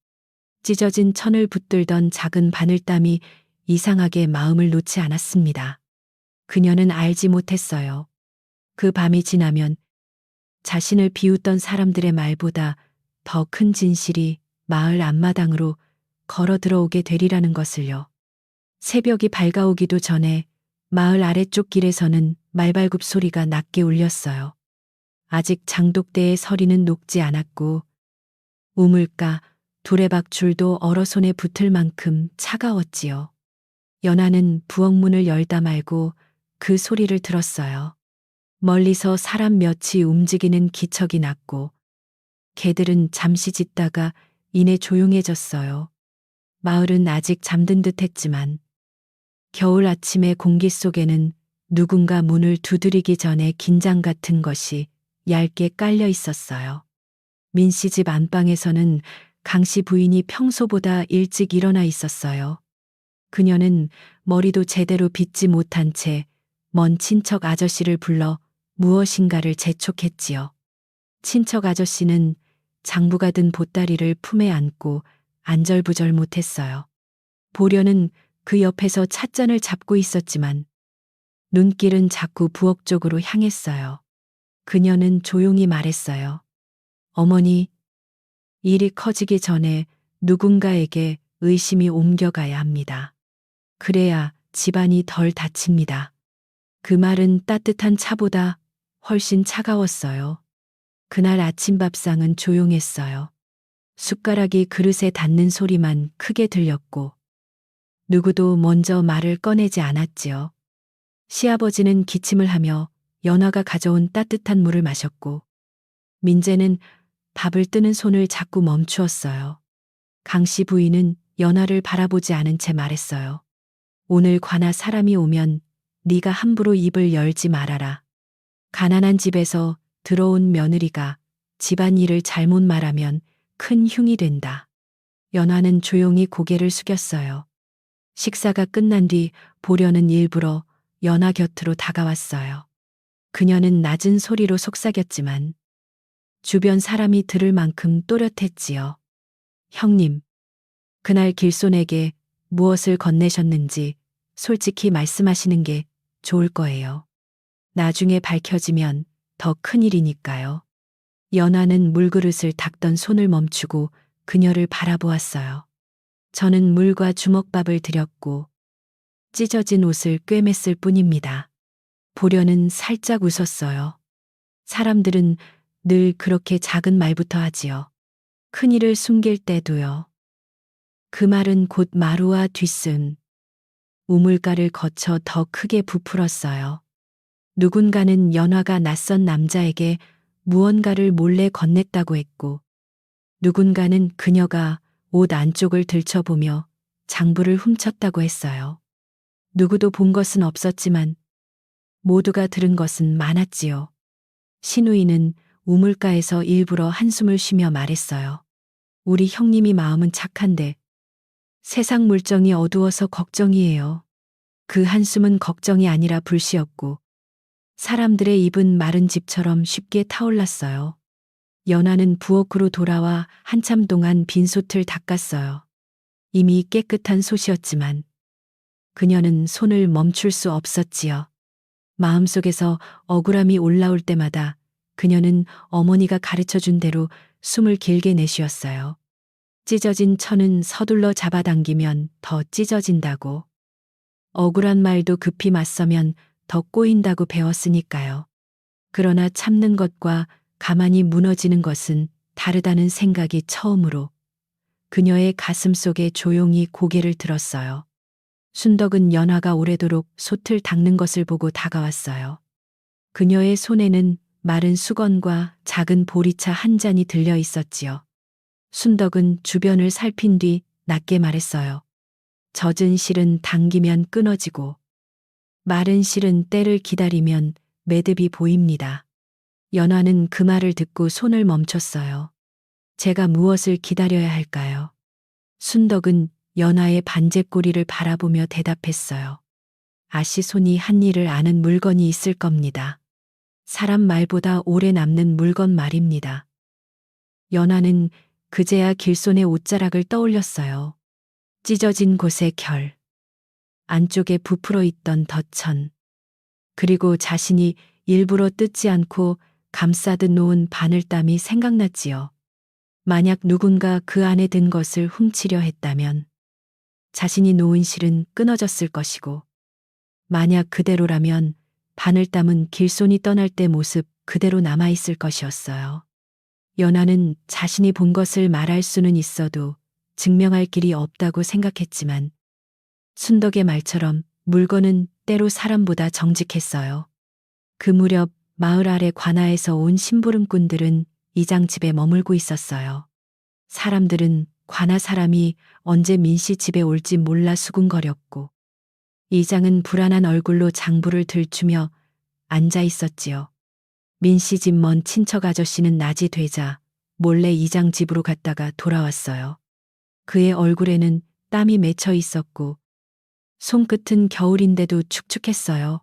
찢어진 천을 붙들던 작은 바늘땀이 이상하게 마음을 놓지 않았습니다. 그녀는 알지 못했어요. 그 밤이 지나면 자신을 비웃던 사람들의 말보다 더 큰 진실이 마을 앞마당으로 걸어 들어오게 되리라는 것을요. 새벽이 밝아오기도 전에 마을 아래쪽 길에서는 말발굽 소리가 낮게 울렸어요. 아직 장독대의 서리는 녹지 않았고 우물가, 두레박 줄도 얼어 손에 붙을 만큼 차가웠지요. 연하는 부엌문을 열다 말고 그 소리를 들었어요. 멀리서 사람 몇이 움직이는 기척이 났고 개들은 잠시 짖다가 이내 조용해졌어요. 마을은 아직 잠든 듯 했지만 겨울 아침의 공기 속에는 누군가 문을 두드리기 전에 긴장 같은 것이 얇게 깔려 있었어요. 민씨 집 안방에서는 강씨 부인이 평소보다 일찍 일어나 있었어요. 그녀는 머리도 제대로 빗지 못한 채 먼 친척 아저씨를 불러 무엇인가를 재촉했지요. 친척 아저씨는 장부가 든 보따리를 품에 안고 안절부절 못했어요. 보려는 그 옆에서 찻잔을 잡고 있었지만 눈길은 자꾸 부엌 쪽으로 향했어요. 그녀는 조용히 말했어요. 어머니, 일이 커지기 전에 누군가에게 의심이 옮겨가야 합니다. 그래야 집안이 덜 다칩니다. 그 말은 따뜻한 차보다 훨씬 차가웠어요. 그날 아침 밥상은 조용했어요. 숟가락이 그릇에 닿는 소리만 크게 들렸고 누구도 먼저 말을 꺼내지 않았지요. 시아버지는 기침을 하며 연화가 가져온 따뜻한 물을 마셨고 민재는 밥을 뜨는 손을 자꾸 멈추었어요. 강씨 부인은 연화를 바라보지 않은 채 말했어요. 오늘 관아 사람이 오면 네가 함부로 입을 열지 말아라. 가난한 집에서 들어온 며느리가 집안일을 잘못 말하면 큰 흉이 된다. 연화는 조용히 고개를 숙였어요. 식사가 끝난 뒤 보려는 일부러 연화 곁으로 다가왔어요. 그녀는 낮은 소리로 속삭였지만 주변 사람이 들을 만큼 또렷했지요. 형님, 그날 길손에게 무엇을 건네셨는지 솔직히 말씀하시는 게 좋을 거예요. 나중에 밝혀지면 더 큰일이니까요. 연화는 물그릇을 닦던 손을 멈추고 그녀를 바라보았어요. 저는 물과 주먹밥을 드렸고 찢어진 옷을 꿰맸을 뿐입니다. 보려는 살짝 웃었어요. 사람들은 늘 그렇게 작은 말부터 하지요. 큰일을 숨길 때도요. 그 말은 곧 마루와 뒷순, 우물가를 거쳐 더 크게 부풀었어요. 누군가는 연화가 낯선 남자에게 무언가를 몰래 건넸다고 했고, 누군가는 그녀가 옷 안쪽을 들춰보며 장부를 훔쳤다고 했어요. 누구도 본 것은 없었지만 모두가 들은 것은 많았지요. 신우이는 우물가에서 일부러 한숨을 쉬며 말했어요. 우리 형님이 마음은 착한데 세상 물정이 어두워서 걱정이에요. 그 한숨은 걱정이 아니라 불씨였고 사람들의 입은 마른 집처럼 쉽게 타올랐어요. 연화는 부엌으로 돌아와 한참 동안 빈솥을 닦았어요. 이미 깨끗한 솥이었지만 그녀는 손을 멈출 수 없었지요. 마음속에서 억울함이 올라올 때마다 그녀는 어머니가 가르쳐준 대로 숨을 길게 내쉬었어요. 찢어진 천은 서둘러 잡아당기면 더 찢어진다고. 억울한 말도 급히 맞서면 더 꼬인다고 배웠으니까요. 그러나 참는 것과 가만히 무너지는 것은 다르다는 생각이 처음으로 그녀의 가슴 속에 조용히 고개를 들었어요. 순덕은 연화가 오래도록 솥을 닦는 것을 보고 다가왔어요. 그녀의 손에는 마른 수건과 작은 보리차 한 잔이 들려 있었지요. 순덕은 주변을 살핀 뒤 낮게 말했어요. 젖은 실은 당기면 끊어지고 마른 실은 때를 기다리면 매듭이 보입니다. 연화는 그 말을 듣고 손을 멈췄어요. 제가 무엇을 기다려야 할까요? 순덕은 연화의 반제꼬리를 바라보며 대답했어요. 아씨 손이 한 일을 아는 물건이 있을 겁니다. 사람 말보다 오래 남는 물건 말입니다. 연화는 그제야 길손의 옷자락을 떠올렸어요. 찢어진 곳의 결, 안쪽에 부풀어 있던 덧천, 그리고 자신이 일부러 뜯지 않고 감싸듯 놓은 바늘땀이 생각났지요. 만약 누군가 그 안에 든 것을 훔치려 했다면 자신이 놓은 실은 끊어졌을 것이고, 만약 그대로라면 바늘땀은 길손이 떠날 때 모습 그대로 남아있을 것이었어요. 연하는 자신이 본 것을 말할 수는 있어도 증명할 길이 없다고 생각했지만 순덕의 말처럼 물건은 때로 사람보다 정직했어요. 그 무렵 마을 아래 관아에서 온 심부름꾼들은 이장 집에 머물고 있었어요. 사람들은 관아 사람이 언제 민씨 집에 올지 몰라 수군거렸고, 이장은 불안한 얼굴로 장부를 들추며 앉아 있었지요. 민씨 집 먼 친척 아저씨는 낮이 되자 몰래 이장 집으로 갔다가 돌아왔어요. 그의 얼굴에는 땀이 맺혀 있었고 손끝은 겨울인데도 축축했어요.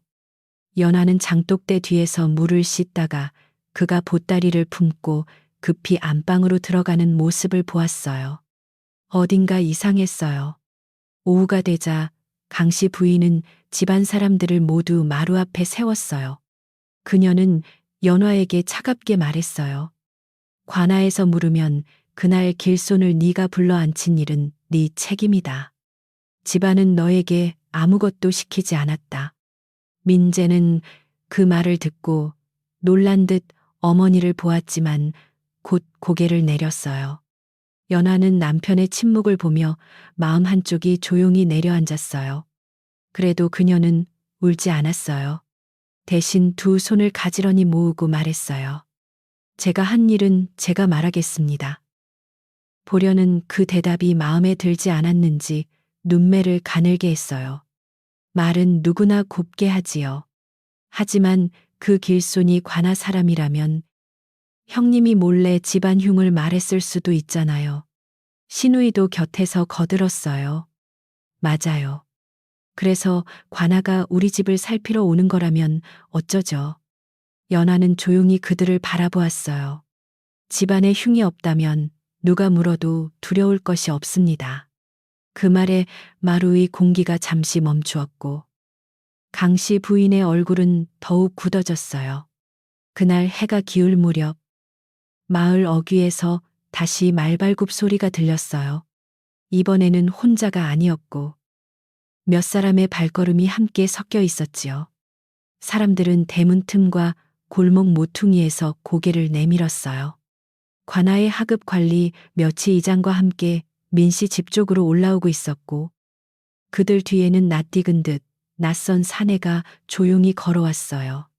연하는 장독대 뒤에서 물을 씻다가 그가 보따리를 품고 급히 안방으로 들어가는 모습을 보았어요. 어딘가 이상했어요. 오후가 되자 강씨 부인은 집안 사람들을 모두 마루 앞에 세웠어요. 그녀는 연화에게 차갑게 말했어요. 관아에서 물으면 그날 길손을 네가 불러 앉힌 일은 네 책임이다. 집안은 너에게 아무것도 시키지 않았다. 민재는 그 말을 듣고 놀란 듯 어머니를 보았지만 곧 고개를 내렸어요. 연하는 남편의 침묵을 보며 마음 한쪽이 조용히 내려앉았어요. 그래도 그녀는 울지 않았어요. 대신 두 손을 가지런히 모으고 말했어요. 제가 한 일은 제가 말하겠습니다. 보려는 그 대답이 마음에 들지 않았는지 눈매를 가늘게 했어요. 말은 누구나 곱게 하지요. 하지만 그 길손이 관아 사람이라면 형님이 몰래 집안 흉을 말했을 수도 있잖아요. 신우이도 곁에서 거들었어요. 맞아요. 그래서 관아가 우리 집을 살피러 오는 거라면 어쩌죠. 연하는 조용히 그들을 바라보았어요. 집안에 흉이 없다면 누가 물어도 두려울 것이 없습니다. 그 말에 마루의 공기가 잠시 멈추었고 강씨 부인의 얼굴은 더욱 굳어졌어요. 그날 해가 기울 무렵 마을 어귀에서 다시 말발굽 소리가 들렸어요. 이번에는 혼자가 아니었고 몇 사람의 발걸음이 함께 섞여 있었지요. 사람들은 대문 틈과 골목 모퉁이에서 고개를 내밀었어요. 관아의 하급 관리 몇이 이장과 함께 민씨 집 쪽으로 올라오고 있었고 그들 뒤에는 낯익은 듯 낯선 사내가 조용히 걸어왔어요.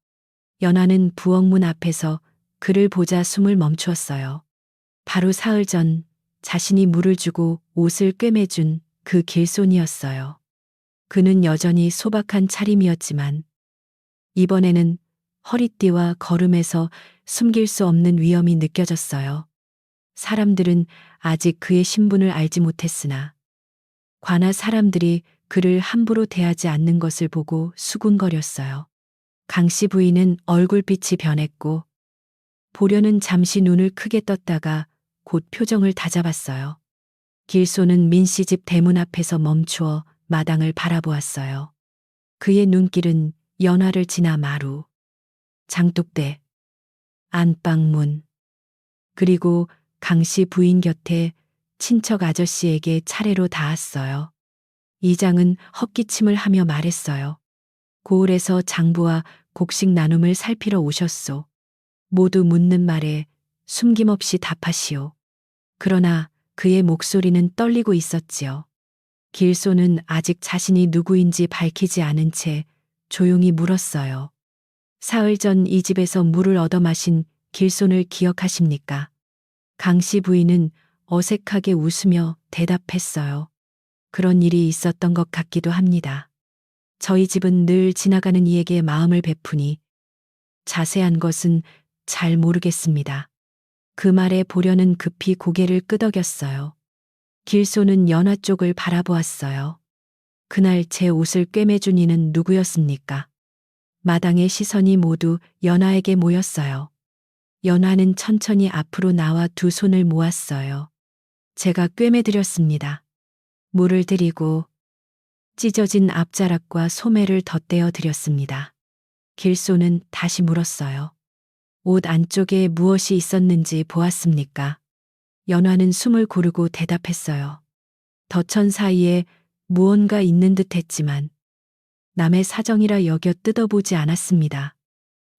연하는 부엌문 앞에서 그를 보자 숨을 멈추었어요. 바로 사흘 전 자신이 물을 주고 옷을 꿰매준 그 길손이었어요. 그는 여전히 소박한 차림이었지만 이번에는 허리띠와 걸음에서 숨길 수 없는 위험이 느껴졌어요. 사람들은 아직 그의 신분을 알지 못했으나 관아 사람들이 그를 함부로 대하지 않는 것을 보고 수군거렸어요. 강씨 부인은 얼굴빛이 변했고 보려는 잠시 눈을 크게 떴다가 곧 표정을 다잡았어요. 길손은 민씨 집 대문 앞에서 멈추어 마당을 바라보았어요. 그의 눈길은 연화를 지나 마루, 장독대, 안방문, 그리고 강씨 부인 곁에 친척 아저씨에게 차례로 닿았어요. 이장은 헛기침을 하며 말했어요. 고을에서 장부와 곡식 나눔을 살피러 오셨소. 모두 묻는 말에 숨김없이 답하시오. 그러나 그의 목소리는 떨리고 있었지요. 길손은 아직 자신이 누구인지 밝히지 않은 채 조용히 물었어요. 사흘 전 이 집에서 물을 얻어 마신 길손을 기억하십니까? 강씨 부인은 어색하게 웃으며 대답했어요. 그런 일이 있었던 것 같기도 합니다. 저희 집은 늘 지나가는 이에게 마음을 베푸니 자세한 것은 잘 모르겠습니다. 그 말에 보려는 급히 고개를 끄덕였어요. 길손은 연화 쪽을 바라보았어요. 그날 제 옷을 꿰매준 이는 누구였습니까? 마당의 시선이 모두 연화에게 모였어요. 연화는 천천히 앞으로 나와 두 손을 모았어요. 제가 꿰매드렸습니다. 물을 드리고 찢어진 앞자락과 소매를 덧대어 드렸습니다. 길손은 다시 물었어요. 옷 안쪽에 무엇이 있었는지 보았습니까? 연화는 숨을 고르고 대답했어요. 덧천 사이에 무언가 있는 듯 했지만 남의 사정이라 여겨 뜯어보지 않았습니다.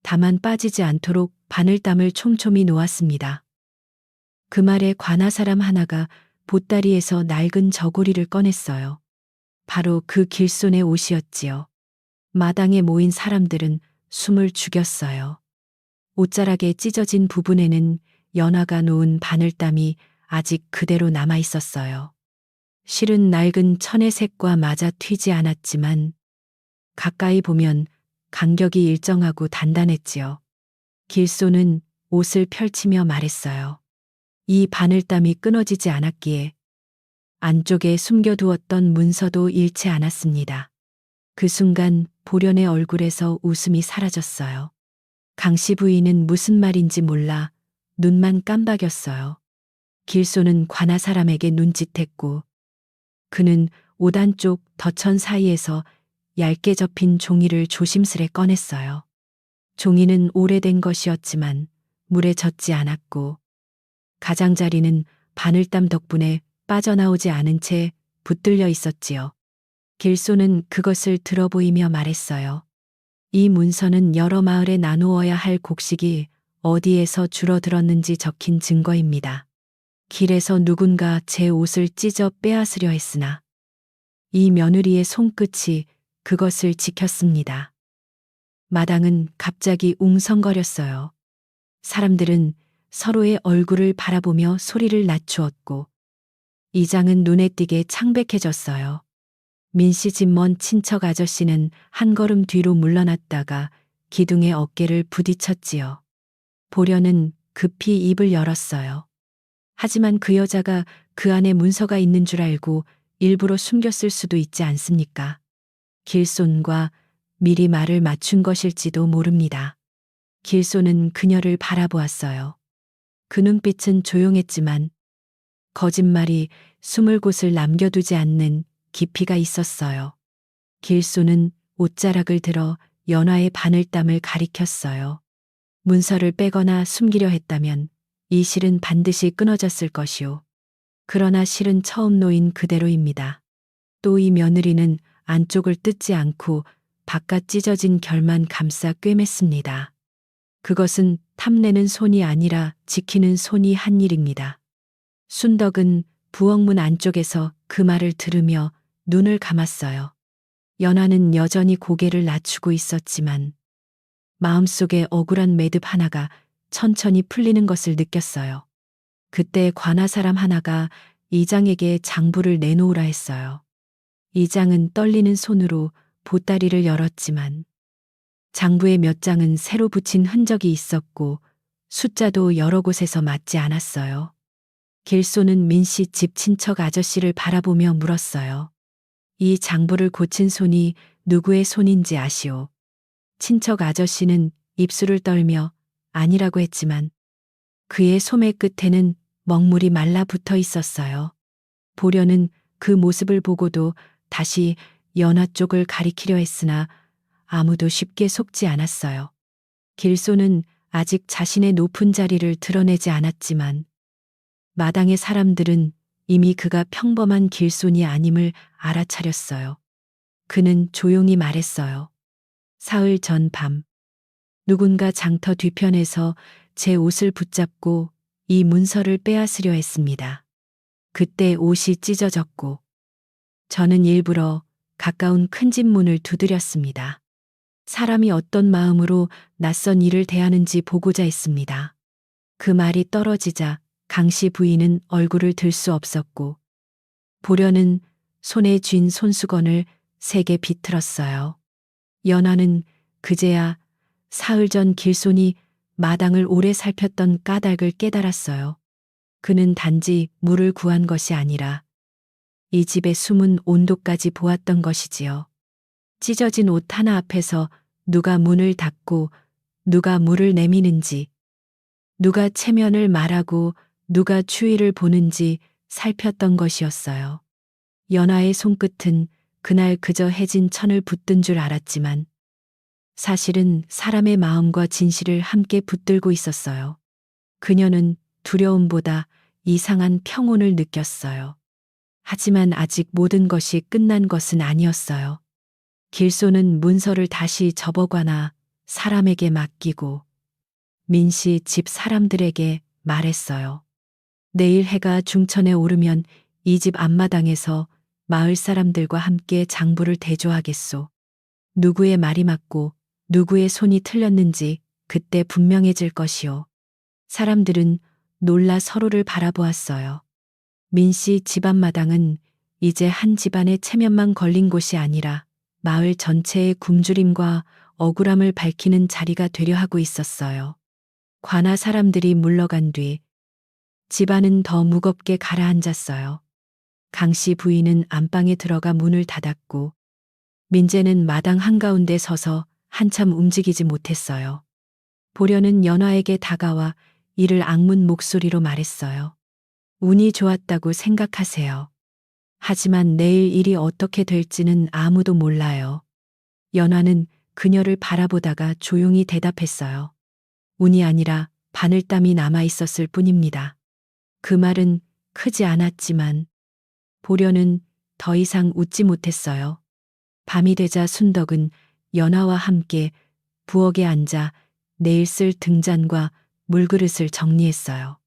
다만 빠지지 않도록 바늘땀을 촘촘히 놓았습니다. 그 말에 관아 사람 하나가 보따리에서 낡은 저고리를 꺼냈어요. 바로 그 길손의 옷이었지요. 마당에 모인 사람들은 숨을 죽였어요. 옷자락에 찢어진 부분에는 연화가 놓은 바늘땀이 아직 그대로 남아 있었어요. 실은 낡은 천의 색과 맞아 튀지 않았지만 가까이 보면 간격이 일정하고 단단했지요. 길손은 옷을 펼치며 말했어요. 이 바늘땀이 끊어지지 않았기에 안쪽에 숨겨두었던 문서도 잃지 않았습니다. 그 순간 보련의 얼굴에서 웃음이 사라졌어요. 강씨 부인은 무슨 말인지 몰라 눈만 깜박였어요. 길손은 관아 사람에게 눈짓했고 그는 옷 안쪽 덧천 사이에서 얇게 접힌 종이를 조심스레 꺼냈어요. 종이는 오래된 것이었지만 물에 젖지 않았고 가장자리는 바늘땀 덕분에 빠져나오지 않은 채 붙들려 있었지요. 길손은 그것을 들어보이며 말했어요. 이 문서는 여러 마을에 나누어야 할 곡식이 어디에서 줄어들었는지 적힌 증거입니다. 길에서 누군가 제 옷을 찢어 빼앗으려 했으나 이 며느리의 손끝이 그것을 지켰습니다. 마당은 갑자기 웅성거렸어요. 사람들은 서로의 얼굴을 바라보며 소리를 낮추었고 이장은 눈에 띄게 창백해졌어요. 민씨 집 먼 친척 아저씨는 한 걸음 뒤로 물러났다가 기둥의 어깨를 부딪혔지요. 보련은 급히 입을 열었어요. 하지만 그 여자가 그 안에 문서가 있는 줄 알고 일부러 숨겼을 수도 있지 않습니까? 길손과 미리 말을 맞춘 것일지도 모릅니다. 길손은 그녀를 바라보았어요. 그 눈빛은 조용했지만 거짓말이 숨을 곳을 남겨두지 않는 깊이가 있었어요. 길손은 옷자락을 들어 연화의 바늘땀을 가리켰어요. 문서를 빼거나 숨기려 했다면 이 실은 반드시 끊어졌을 것이오. 그러나 실은 처음 놓인 그대로입니다. 또 이 며느리는 안쪽을 뜯지 않고 바깥 찢어진 결만 감싸 꿰맸습니다. 그것은 탐내는 손이 아니라 지키는 손이 한 일입니다. 순덕은 부엌문 안쪽에서 그 말을 들으며 눈을 감았어요. 연화는 여전히 고개를 낮추고 있었지만 마음속에 억울한 매듭 하나가 천천히 풀리는 것을 느꼈어요. 그때 관아 사람 하나가 이장에게 장부를 내놓으라 했어요. 이장은 떨리는 손으로 보따리를 열었지만 장부의 몇 장은 새로 붙인 흔적이 있었고 숫자도 여러 곳에서 맞지 않았어요. 길손은 민씨 집 친척 아저씨를 바라보며 물었어요. 이 장부를 고친 손이 누구의 손인지 아시오? 친척 아저씨는 입술을 떨며 아니라고 했지만 그의 소매 끝에는 먹물이 말라붙어 있었어요. 보련은 그 모습을 보고도 다시 연화 쪽을 가리키려 했으나 아무도 쉽게 속지 않았어요. 길손은 아직 자신의 높은 자리를 드러내지 않았지만 마당의 사람들은 이미 그가 평범한 길손이 아님을 알아차렸어요. 그는 조용히 말했어요. 사흘 전 밤 누군가 장터 뒤편에서 제 옷을 붙잡고 이 문서를 빼앗으려 했습니다. 그때 옷이 찢어졌고 저는 일부러 가까운 큰 집 문을 두드렸습니다. 사람이 어떤 마음으로 낯선 일을 대하는지 보고자 했습니다. 그 말이 떨어지자 강씨 부인은 얼굴을 들 수 없었고 보련은 손에 쥔 손수건을 세게 비틀었어요. 연화는 그제야 사흘 전 길손이 마당을 오래 살폈던 까닭을 깨달았어요. 그는 단지 물을 구한 것이 아니라 이 집의 숨은 온도까지 보았던 것이지요. 찢어진 옷 하나 앞에서 누가 문을 닫고 누가 물을 내미는지, 누가 체면을 말하고 누가 추위를 보는지 살폈던 것이었어요. 연화의 손끝은 그날 그저 해진 천을 붙든 줄 알았지만 사실은 사람의 마음과 진실을 함께 붙들고 있었어요. 그녀는 두려움보다 이상한 평온을 느꼈어요. 하지만 아직 모든 것이 끝난 것은 아니었어요. 길소는 문서를 다시 접어가나 사람에게 맡기고 민씨 집 사람들에게 말했어요. 내일 해가 중천에 오르면 이 집 앞마당에서 마을 사람들과 함께 장부를 대조하겠소. 누구의 말이 맞고 누구의 손이 틀렸는지 그때 분명해질 것이오. 사람들은 놀라 서로를 바라보았어요. 민씨 집 앞마당은 이제 한 집안의 체면만 걸린 곳이 아니라 마을 전체의 굶주림과 억울함을 밝히는 자리가 되려 하고 있었어요. 관아 사람들이 물러간 뒤 집안은 더 무겁게 가라앉았어요. 강씨 부인은 안방에 들어가 문을 닫았고 민재는 마당 한가운데 서서 한참 움직이지 못했어요. 보려는 연화에게 다가와 이를 악문 목소리로 말했어요. 운이 좋았다고 생각하세요. 하지만 내일 일이 어떻게 될지는 아무도 몰라요. 연화는 그녀를 바라보다가 조용히 대답했어요. 운이 아니라 바늘땀이 남아 있었을 뿐입니다. 그 말은 크지 않았지만 보려는 더 이상 웃지 못했어요. 밤이 되자 순덕은 연화와 함께 부엌에 앉아 내일 쓸 등잔과 물그릇을 정리했어요.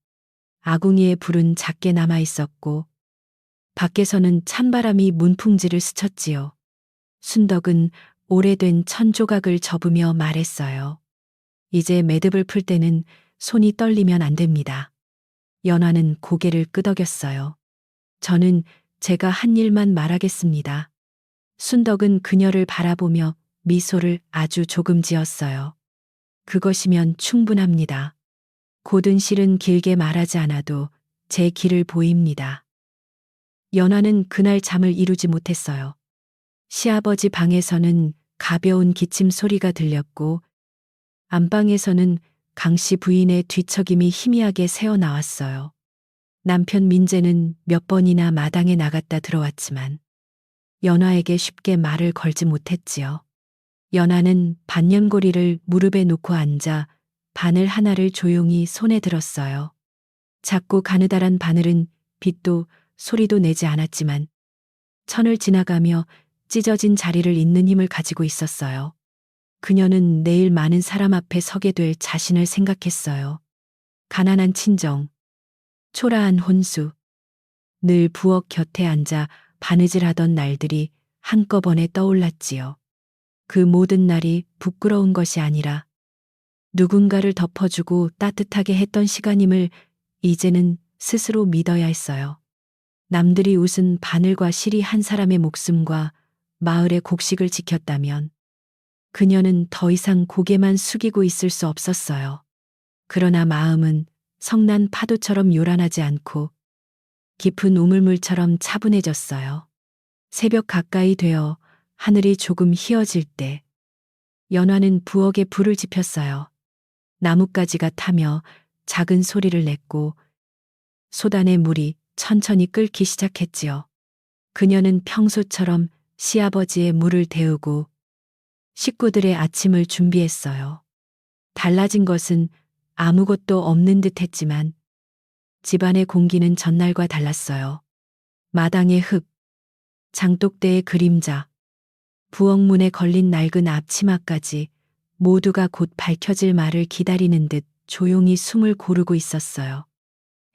아궁이의 불은 작게 남아 있었고 밖에서는 찬바람이 문풍지를 스쳤지요. 순덕은 오래된 천조각을 접으며 말했어요. 이제 매듭을 풀 때는 손이 떨리면 안 됩니다. 연화는 고개를 끄덕였어요. 저는 제가 한 일만 말하겠습니다. 순덕은 그녀를 바라보며 미소를 아주 조금 지었어요. 그것이면 충분합니다. 고든 실은 길게 말하지 않아도 제 길을 보입니다. 연화는 그날 잠을 이루지 못했어요. 시아버지 방에서는 가벼운 기침 소리가 들렸고 안방에서는 강씨 부인의 뒤척임이 희미하게 새어나왔어요. 남편 민재는 몇 번이나 마당에 나갔다 들어왔지만 연화에게 쉽게 말을 걸지 못했지요. 연화는 반년고리를 무릎에 놓고 앉아 바늘 하나를 조용히 손에 들었어요. 작고 가느다란 바늘은 빛도 소리도 내지 않았지만 천을 지나가며 찢어진 자리를 잇는 힘을 가지고 있었어요. 그녀는 내일 많은 사람 앞에 서게 될 자신을 생각했어요. 가난한 친정, 초라한 혼수, 늘 부엌 곁에 앉아 바느질하던 날들이 한꺼번에 떠올랐지요. 그 모든 날이 부끄러운 것이 아니라 누군가를 덮어주고 따뜻하게 했던 시간임을 이제는 스스로 믿어야 했어요. 남들이 웃은 바늘과 실이 한 사람의 목숨과 마을의 곡식을 지켰다면 그녀는 더 이상 고개만 숙이고 있을 수 없었어요. 그러나 마음은 성난 파도처럼 요란하지 않고 깊은 우물물처럼 차분해졌어요. 새벽 가까이 되어 하늘이 조금 희어질 때 연화는 부엌에 불을 지폈어요. 나뭇가지가 타며 작은 소리를 냈고 소단의 물이 천천히 끓기 시작했지요. 그녀는 평소처럼 시아버지의 물을 데우고 식구들의 아침을 준비했어요. 달라진 것은 아무것도 없는 듯 했지만 집안의 공기는 전날과 달랐어요. 마당의 흙, 장독대의 그림자, 부엌문에 걸린 낡은 앞치마까지 모두가 곧 밝혀질 말을 기다리는 듯 조용히 숨을 고르고 있었어요.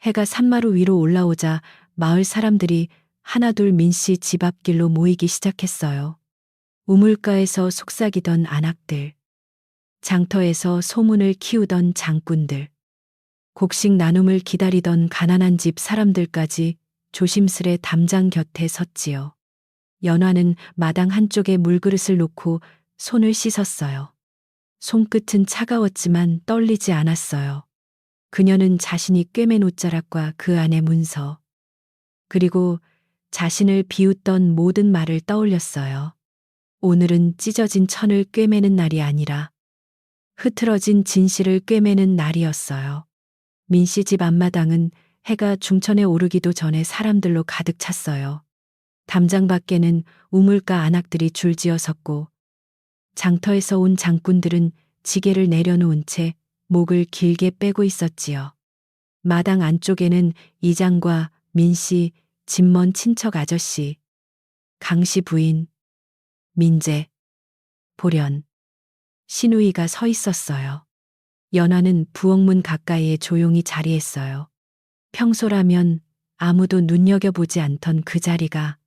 해가 산마루 위로 올라오자 마을 사람들이 하나둘 민씨 집 앞길로 모이기 시작했어요. 우물가에서 속삭이던 안악들, 장터에서 소문을 키우던 장꾼들, 곡식 나눔을 기다리던 가난한 집 사람들까지 조심스레 담장 곁에 섰지요. 연화는 마당 한쪽에 물그릇을 놓고 손을 씻었어요. 손끝은 차가웠지만 떨리지 않았어요. 그녀는 자신이 꿰맨 옷자락과 그 안의 문서, 그리고 자신을 비웃던 모든 말을 떠올렸어요. 오늘은 찢어진 천을 꿰매는 날이 아니라 흐트러진 진실을 꿰매는 날이었어요. 민씨 집 앞마당은 해가 중천에 오르기도 전에 사람들로 가득 찼어요. 담장 밖에는 우물가 안악들이 줄지어 섰고 장터에서 온 장꾼들은 지게를 내려놓은 채 목을 길게 빼고 있었지요. 마당 안쪽에는 이장과 민씨, 집먼 친척 아저씨, 강씨 부인, 민재, 보련, 신우이가 서 있었어요. 연화는 부엌문 가까이에 조용히 자리했어요. 평소라면 아무도 눈여겨보지 않던 그 자리가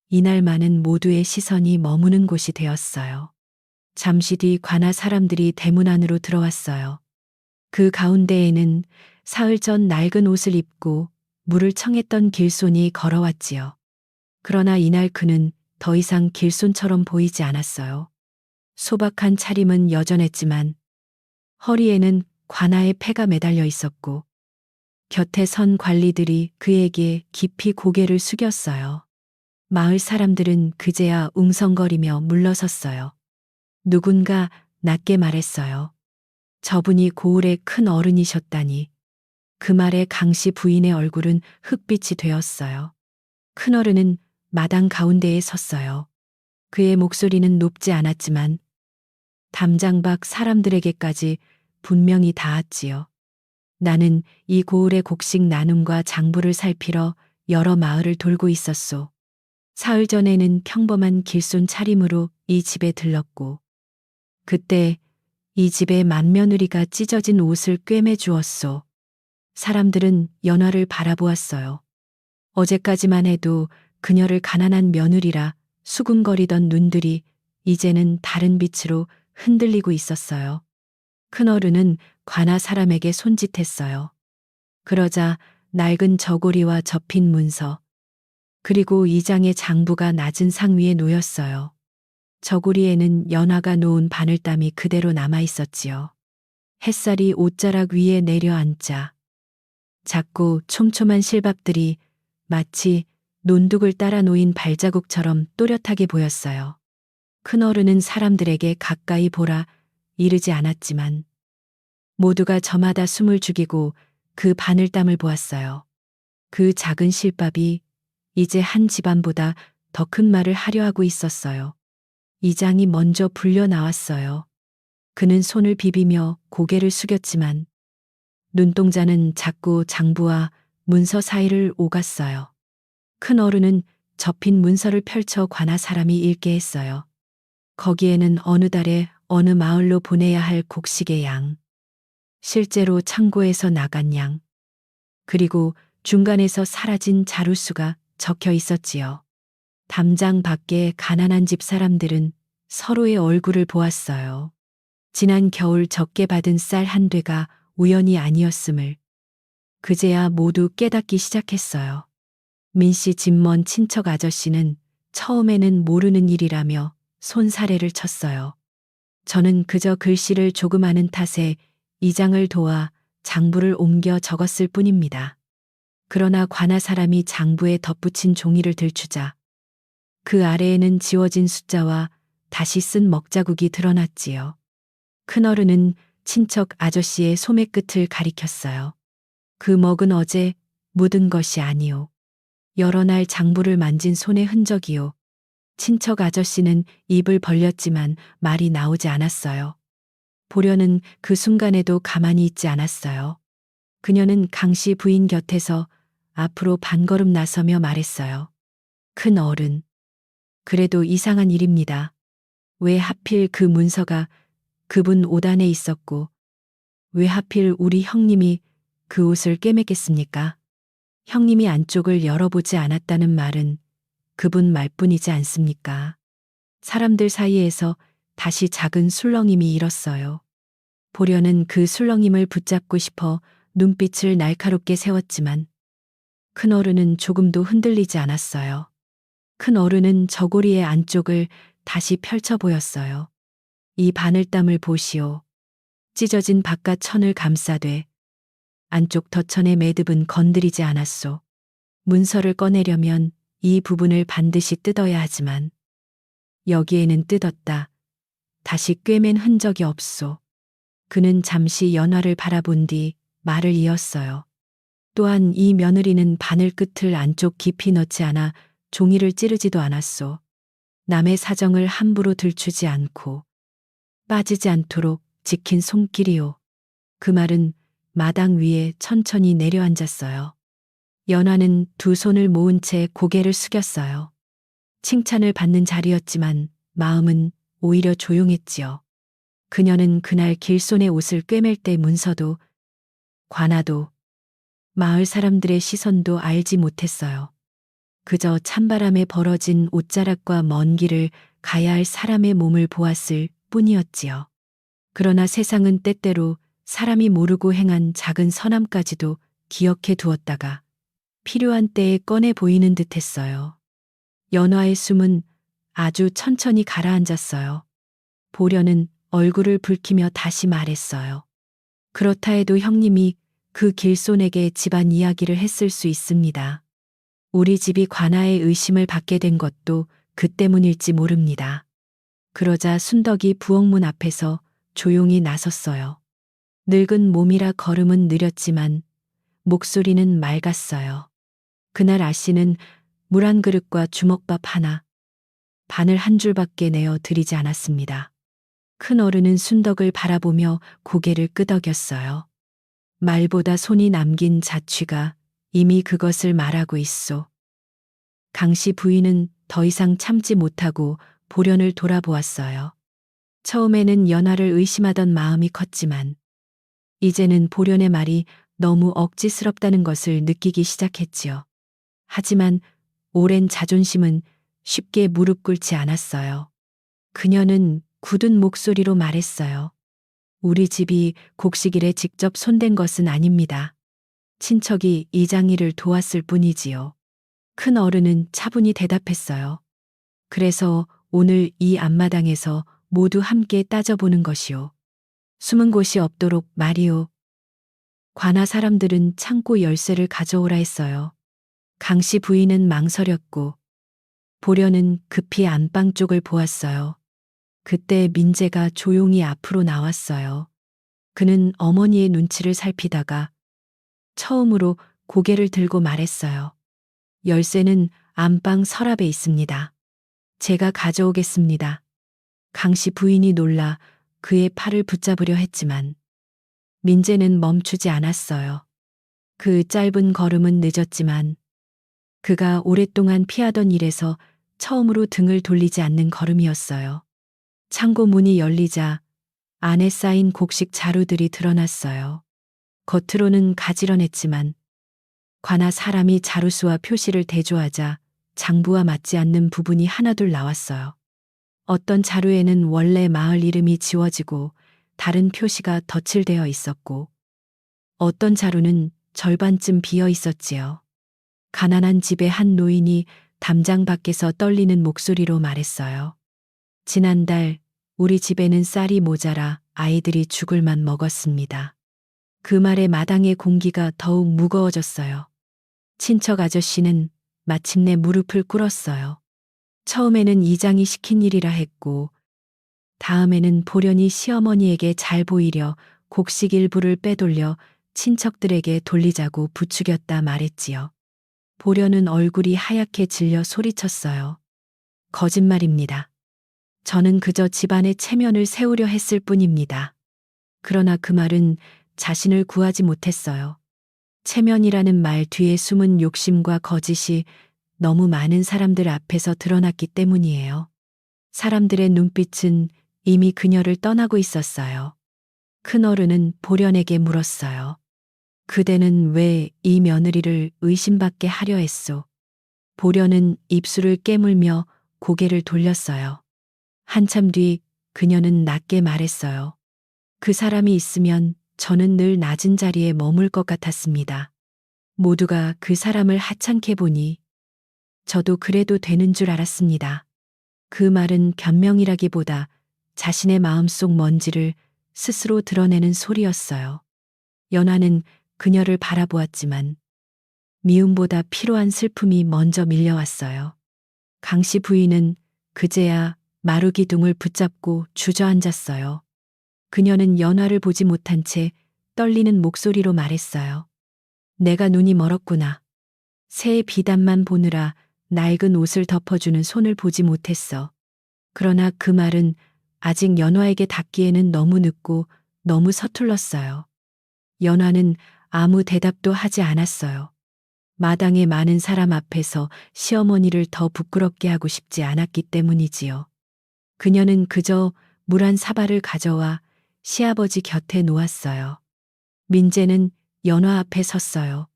이날만은 모두의 시선이 머무는 곳이 되었어요. 잠시 뒤 관아 사람들이 대문 안으로 들어왔어요. 그 가운데에는 사흘 전 낡은 옷을 입고 물을 청했던 길손이 걸어왔지요. 그러나 이날 그는 더 이상 길손처럼 보이지 않았어요. 소박한 차림은 여전했지만 허리에는 관아의 패가 매달려 있었고 곁에 선 관리들이 그에게 깊이 고개를 숙였어요. 마을 사람들은 그제야 웅성거리며 물러섰어요. 누군가 낮게 말했어요. 저분이 고을의 큰 어른이셨다니. 그 말에 강씨 부인의 얼굴은 흑빛이 되었어요. 큰어른은 마당 가운데에 섰어요. 그의 목소리는 높지 않았지만 담장 밖 사람들에게까지 분명히 닿았지요. 나는 이 고을의 곡식 나눔과 장부를 살피러 여러 마을을 돌고 있었소. 사흘 전에는 평범한 길손 차림으로 이 집에 들렀고 그때 이 집의 맏며느리가 찢어진 옷을 꿰매 주었소. 사람들은 연화를 바라보았어요. 어제까지만 해도 그녀를 가난한 며느리라 수군거리던 눈들이 이제는 다른 빛으로 흔들리고 있었어요. 큰어른은 관아 사람에게 손짓했어요. 그러자 낡은 저고리와 접힌 문서, 그리고 이장의 장부가 낮은 상 위에 놓였어요. 저고리에는 연화가 놓은 바늘땀이 그대로 남아 있었지요. 햇살이 옷자락 위에 내려앉자 작고 촘촘한 실밥들이 마치 논둑을 따라 놓인 발자국처럼 또렷하게 보였어요. 큰어른은 사람들에게 가까이 보라 이르지 않았지만 모두가 저마다 숨을 죽이고 그 바늘땀을 보았어요. 그 작은 실밥이 이제 한 집안보다 더 큰 말을 하려 하고 있었어요. 이장이 먼저 불려 나왔어요. 그는 손을 비비며 고개를 숙였지만 눈동자는 자꾸 장부와 문서 사이를 오갔어요. 큰 어른은 접힌 문서를 펼쳐 관아 사람이 읽게 했어요. 거기에는 어느 달에 어느 마을로 보내야 할 곡식의 양, 실제로 창고에서 나간 양, 그리고 중간에서 사라진 자루수가 적혀 있었지요. 담장 밖에 가난한 집 사람들은 서로의 얼굴을 보았어요. 지난 겨울 적게 받은 쌀 한 되가 우연이 아니었음을 그제야 모두 깨닫기 시작했어요. 민씨 집먼 친척 아저씨는 처음에는 모르는 일이라며 손사래를 쳤어요. 저는 그저 글씨를 조금 아는 탓에 이장을 도와 장부를 옮겨 적었을 뿐입니다. 그러나 관아 사람이 장부에 덧붙인 종이를 들추자 그 아래에는 지워진 숫자와 다시 쓴 먹자국이 드러났지요. 큰어른은 친척 아저씨의 소매 끝을 가리켰어요. 그 먹은 어제 묻은 것이 아니오. 여러 날 장부를 만진 손의 흔적이요. 친척 아저씨는 입을 벌렸지만 말이 나오지 않았어요. 보려는 그 순간에도 가만히 있지 않았어요. 그녀는 강씨 부인 곁에서 앞으로 반걸음 나서며 말했어요. 큰 어른. 그래도 이상한 일입니다. 왜 하필 그 문서가 그분 옷 안에 있었고 왜 하필 우리 형님이 그 옷을 꿰맸겠습니까? 형님이 안쪽을 열어보지 않았다는 말은 그분 말뿐이지 않습니까? 사람들 사이에서 다시 작은 술렁임이 일었어요. 보려는 그 술렁임을 붙잡고 싶어 눈빛을 날카롭게 세웠지만 큰 어른은 조금도 흔들리지 않았어요. 큰 어른은 저고리의 안쪽을 다시 펼쳐 보였어요. 이 바늘땀을 보시오. 찢어진 바깥 천을 감싸되 안쪽 덧천의 매듭은 건드리지 않았소. 문서를 꺼내려면 이 부분을 반드시 뜯어야 하지만 여기에는 뜯었다. 다시 꿰맨 흔적이 없소. 그는 잠시 연화를 바라본 뒤 말을 이었어요. 또한 이 며느리는 바늘 끝을 안쪽 깊이 넣지 않아 종이를 찌르지도 않았소. 남의 사정을 함부로 들추지 않고 빠지지 않도록 지킨 손길이요. 그 말은 마당 위에 천천히 내려앉았어요. 연화는 두 손을 모은 채 고개를 숙였어요. 칭찬을 받는 자리였지만 마음은 오히려 조용했지요. 그녀는 그날 길손에 옷을 꿰맬 때 문서도 관아도 마을 사람들의 시선도 알지 못했어요. 그저 찬바람에 벌어진 옷자락과 먼 길을 가야 할 사람의 몸을 보았을 뿐이었지요. 그러나 세상은 때때로 사람이 모르고 행한 작은 선함까지도 기억해 두었다가 필요한 때에 꺼내 보이는 듯했어요. 연화의 숨은 아주 천천히 가라앉았어요. 보려는 얼굴을 붉히며 다시 말했어요. 그렇다 해도 형님이 그 길손에게 집안 이야기를 했을 수 있습니다. 우리 집이 관아의 의심을 받게 된 것도 그 때문일지 모릅니다. 그러자 순덕이 부엌문 앞에서 조용히 나섰어요. 늙은 몸이라 걸음은 느렸지만 목소리는 맑았어요. 그날 아씨는 물 한 그릇과 주먹밥 하나, 바늘 한 줄밖에 내어 드리지 않았습니다. 큰 어른은 순덕을 바라보며 고개를 끄덕였어요. 말보다 손이 남긴 자취가 이미 그것을 말하고 있소. 강씨 부인은 더 이상 참지 못하고 보련을 돌아보았어요. 처음에는 연화를 의심하던 마음이 컸지만 이제는 보련의 말이 너무 억지스럽다는 것을 느끼기 시작했지요. 하지만 오랜 자존심은 쉽게 무릎 꿇지 않았어요. 그녀는 굳은 목소리로 말했어요. 우리 집이 곡식일에 직접 손댄 것은 아닙니다. 친척이 이장일을 도왔을 뿐이지요. 큰 어른은 차분히 대답했어요. 그래서 오늘 이 앞마당에서 모두 함께 따져보는 것이요. 숨은 곳이 없도록 말이요. 관아 사람들은 창고 열쇠를 가져오라 했어요. 강씨 부인은 망설였고 보려는 급히 안방 쪽을 보았어요. 그때 민재가 조용히 앞으로 나왔어요. 그는 어머니의 눈치를 살피다가 처음으로 고개를 들고 말했어요. 열쇠는 안방 서랍에 있습니다. 제가 가져오겠습니다. 강씨 부인이 놀라 그의 팔을 붙잡으려 했지만 민재는 멈추지 않았어요. 그 짧은 걸음은 늦었지만 그가 오랫동안 피하던 일에서 처음으로 등을 돌리지 않는 걸음이었어요. 창고 문이 열리자 안에 쌓인 곡식 자루들이 드러났어요. 겉으로는 가지런했지만 관아 사람이 자루수와 표시를 대조하자 장부와 맞지 않는 부분이 하나둘 나왔어요. 어떤 자루에는 원래 마을 이름이 지워지고 다른 표시가 덧칠되어 있었고 어떤 자루는 절반쯤 비어 있었지요. 가난한 집의 한 노인이 담장 밖에서 떨리는 목소리로 말했어요. 지난달 우리 집에는 쌀이 모자라 아이들이 죽을 만 먹었습니다. 그 말에 마당의 공기가 더욱 무거워졌어요. 친척 아저씨는 마침내 무릎을 꿇었어요. 처음에는 이장이 시킨 일이라 했고 다음에는 보련이 시어머니에게 잘 보이려 곡식 일부를 빼돌려 친척들에게 돌리자고 부추겼다 말했지요. 보련은 얼굴이 하얗게 질려 소리쳤어요. 거짓말입니다. 저는 그저 집안의 체면을 세우려 했을 뿐입니다. 그러나 그 말은 자신을 구하지 못했어요. 체면이라는 말 뒤에 숨은 욕심과 거짓이 너무 많은 사람들 앞에서 드러났기 때문이에요. 사람들의 눈빛은 이미 그녀를 떠나고 있었어요. 큰 어른은 보련에게 물었어요. 그대는 왜 이 며느리를 의심받게 하려 했소? 보련은 입술을 깨물며 고개를 돌렸어요. 한참 뒤 그녀는 낮게 말했어요. 그 사람이 있으면 저는 늘 낮은 자리에 머물 것 같았습니다. 모두가 그 사람을 하찮게 보니 저도 그래도 되는 줄 알았습니다. 그 말은 변명이라기보다 자신의 마음속 먼지를 스스로 드러내는 소리였어요. 연화는 그녀를 바라보았지만 미움보다 피로한 슬픔이 먼저 밀려왔어요. 강씨 부인은 그제야 마루기둥을 붙잡고 주저앉았어요. 그녀는 연화를 보지 못한 채 떨리는 목소리로 말했어요. 내가 눈이 멀었구나. 새의 비단만 보느라 낡은 옷을 덮어주는 손을 보지 못했어. 그러나 그 말은 아직 연화에게 닿기에는 너무 늦고 너무 서툴렀어요. 연화는 아무 대답도 하지 않았어요. 마당의 많은 사람 앞에서 시어머니를 더 부끄럽게 하고 싶지 않았기 때문이지요. 그녀는 그저 물 한 사발을 가져와 시아버지 곁에 놓았어요. 민재는 연화 앞에 섰어요.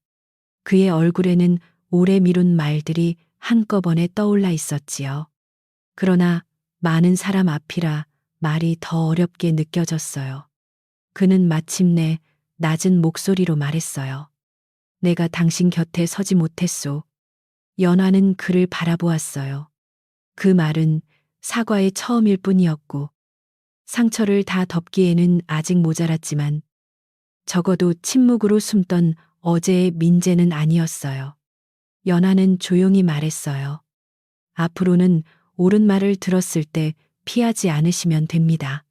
그의 얼굴에는 오래 미룬 말들이 한꺼번에 떠올라 있었지요. 그러나 많은 사람 앞이라 말이 더 어렵게 느껴졌어요. 그는 마침내 낮은 목소리로 말했어요. 내가 당신 곁에 서지 못했소. 연화는 그를 바라보았어요. 그 말은 사과의 처음일 뿐이었고 상처를 다 덮기에는 아직 모자랐지만 적어도 침묵으로 숨던 어제의 민재는 아니었어요. 연하는 조용히 말했어요. 앞으로는 옳은 말을 들었을 때 피하지 않으시면 됩니다.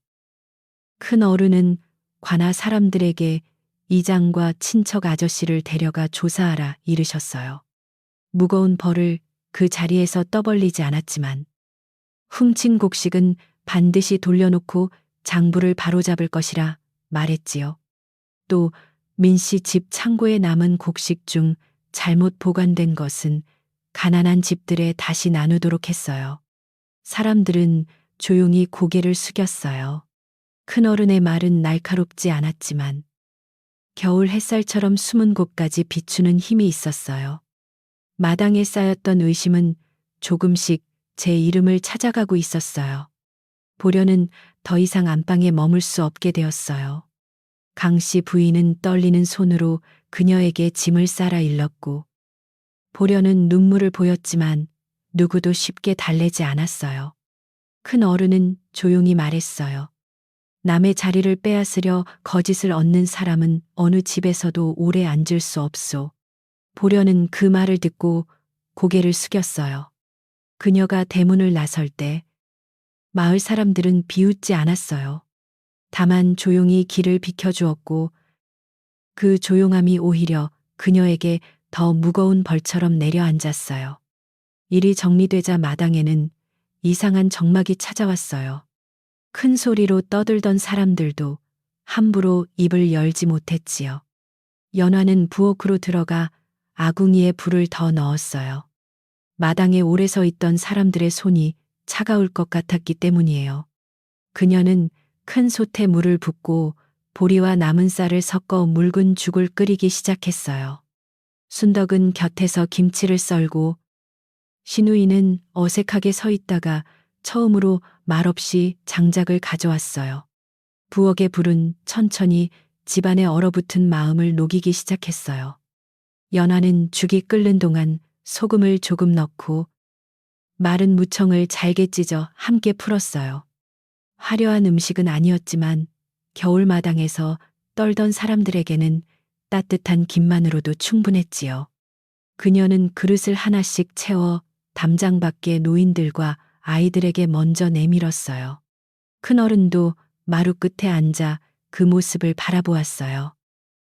큰 어른은 관아 사람들에게 이장과 친척 아저씨를 데려가 조사하라 이르셨어요. 무거운 벌을 그 자리에서 떠벌리지 않았지만 훔친 곡식은 반드시 돌려놓고 장부를 바로잡을 것이라 말했지요. 또 민씨 집 창고에 남은 곡식 중 잘못 보관된 것은 가난한 집들에 다시 나누도록 했어요. 사람들은 조용히 고개를 숙였어요. 큰어른의 말은 날카롭지 않았지만 겨울 햇살처럼 숨은 곳까지 비추는 힘이 있었어요. 마당에 쌓였던 의심은 조금씩 제 이름을 찾아가고 있었어요. 보려는 더 이상 안방에 머물 수 없게 되었어요. 강씨 부인은 떨리는 손으로 그녀에게 짐을 싸라 일렀고 보려는 눈물을 보였지만 누구도 쉽게 달래지 않았어요. 큰 어른은 조용히 말했어요. 남의 자리를 빼앗으려 거짓을 얻는 사람은 어느 집에서도 오래 앉을 수 없소. 보려는 그 말을 듣고 고개를 숙였어요. 그녀가 대문을 나설 때 마을 사람들은 비웃지 않았어요. 다만 조용히 길을 비켜주었고 그 조용함이 오히려 그녀에게 더 무거운 벌처럼 내려앉았어요. 일이 정리되자 마당에는 이상한 정막이 찾아왔어요. 큰 소리로 떠들던 사람들도 함부로 입을 열지 못했지요. 연화는 부엌으로 들어가 아궁이에 불을 더 넣었어요. 마당에 오래 서 있던 사람들의 손이 차가울 것 같았기 때문이에요. 그녀는 큰 솥에 물을 붓고 보리와 남은 쌀을 섞어 묽은 죽을 끓이기 시작했어요. 순덕은 곁에서 김치를 썰고 신우이는 어색하게 서 있다가 처음으로 말없이 장작을 가져왔어요. 부엌의 불은 천천히 집안에 얼어붙은 마음을 녹이기 시작했어요. 연화는 죽이 끓는 동안 소금을 조금 넣고 마른 무청을 잘게 찢어 함께 풀었어요. 화려한 음식은 아니었지만 겨울마당에서 떨던 사람들에게는 따뜻한 김만으로도 충분했지요. 그녀는 그릇을 하나씩 채워 담장 밖의 노인들과 아이들에게 먼저 내밀었어요. 큰어른도 마루 끝에 앉아 그 모습을 바라보았어요.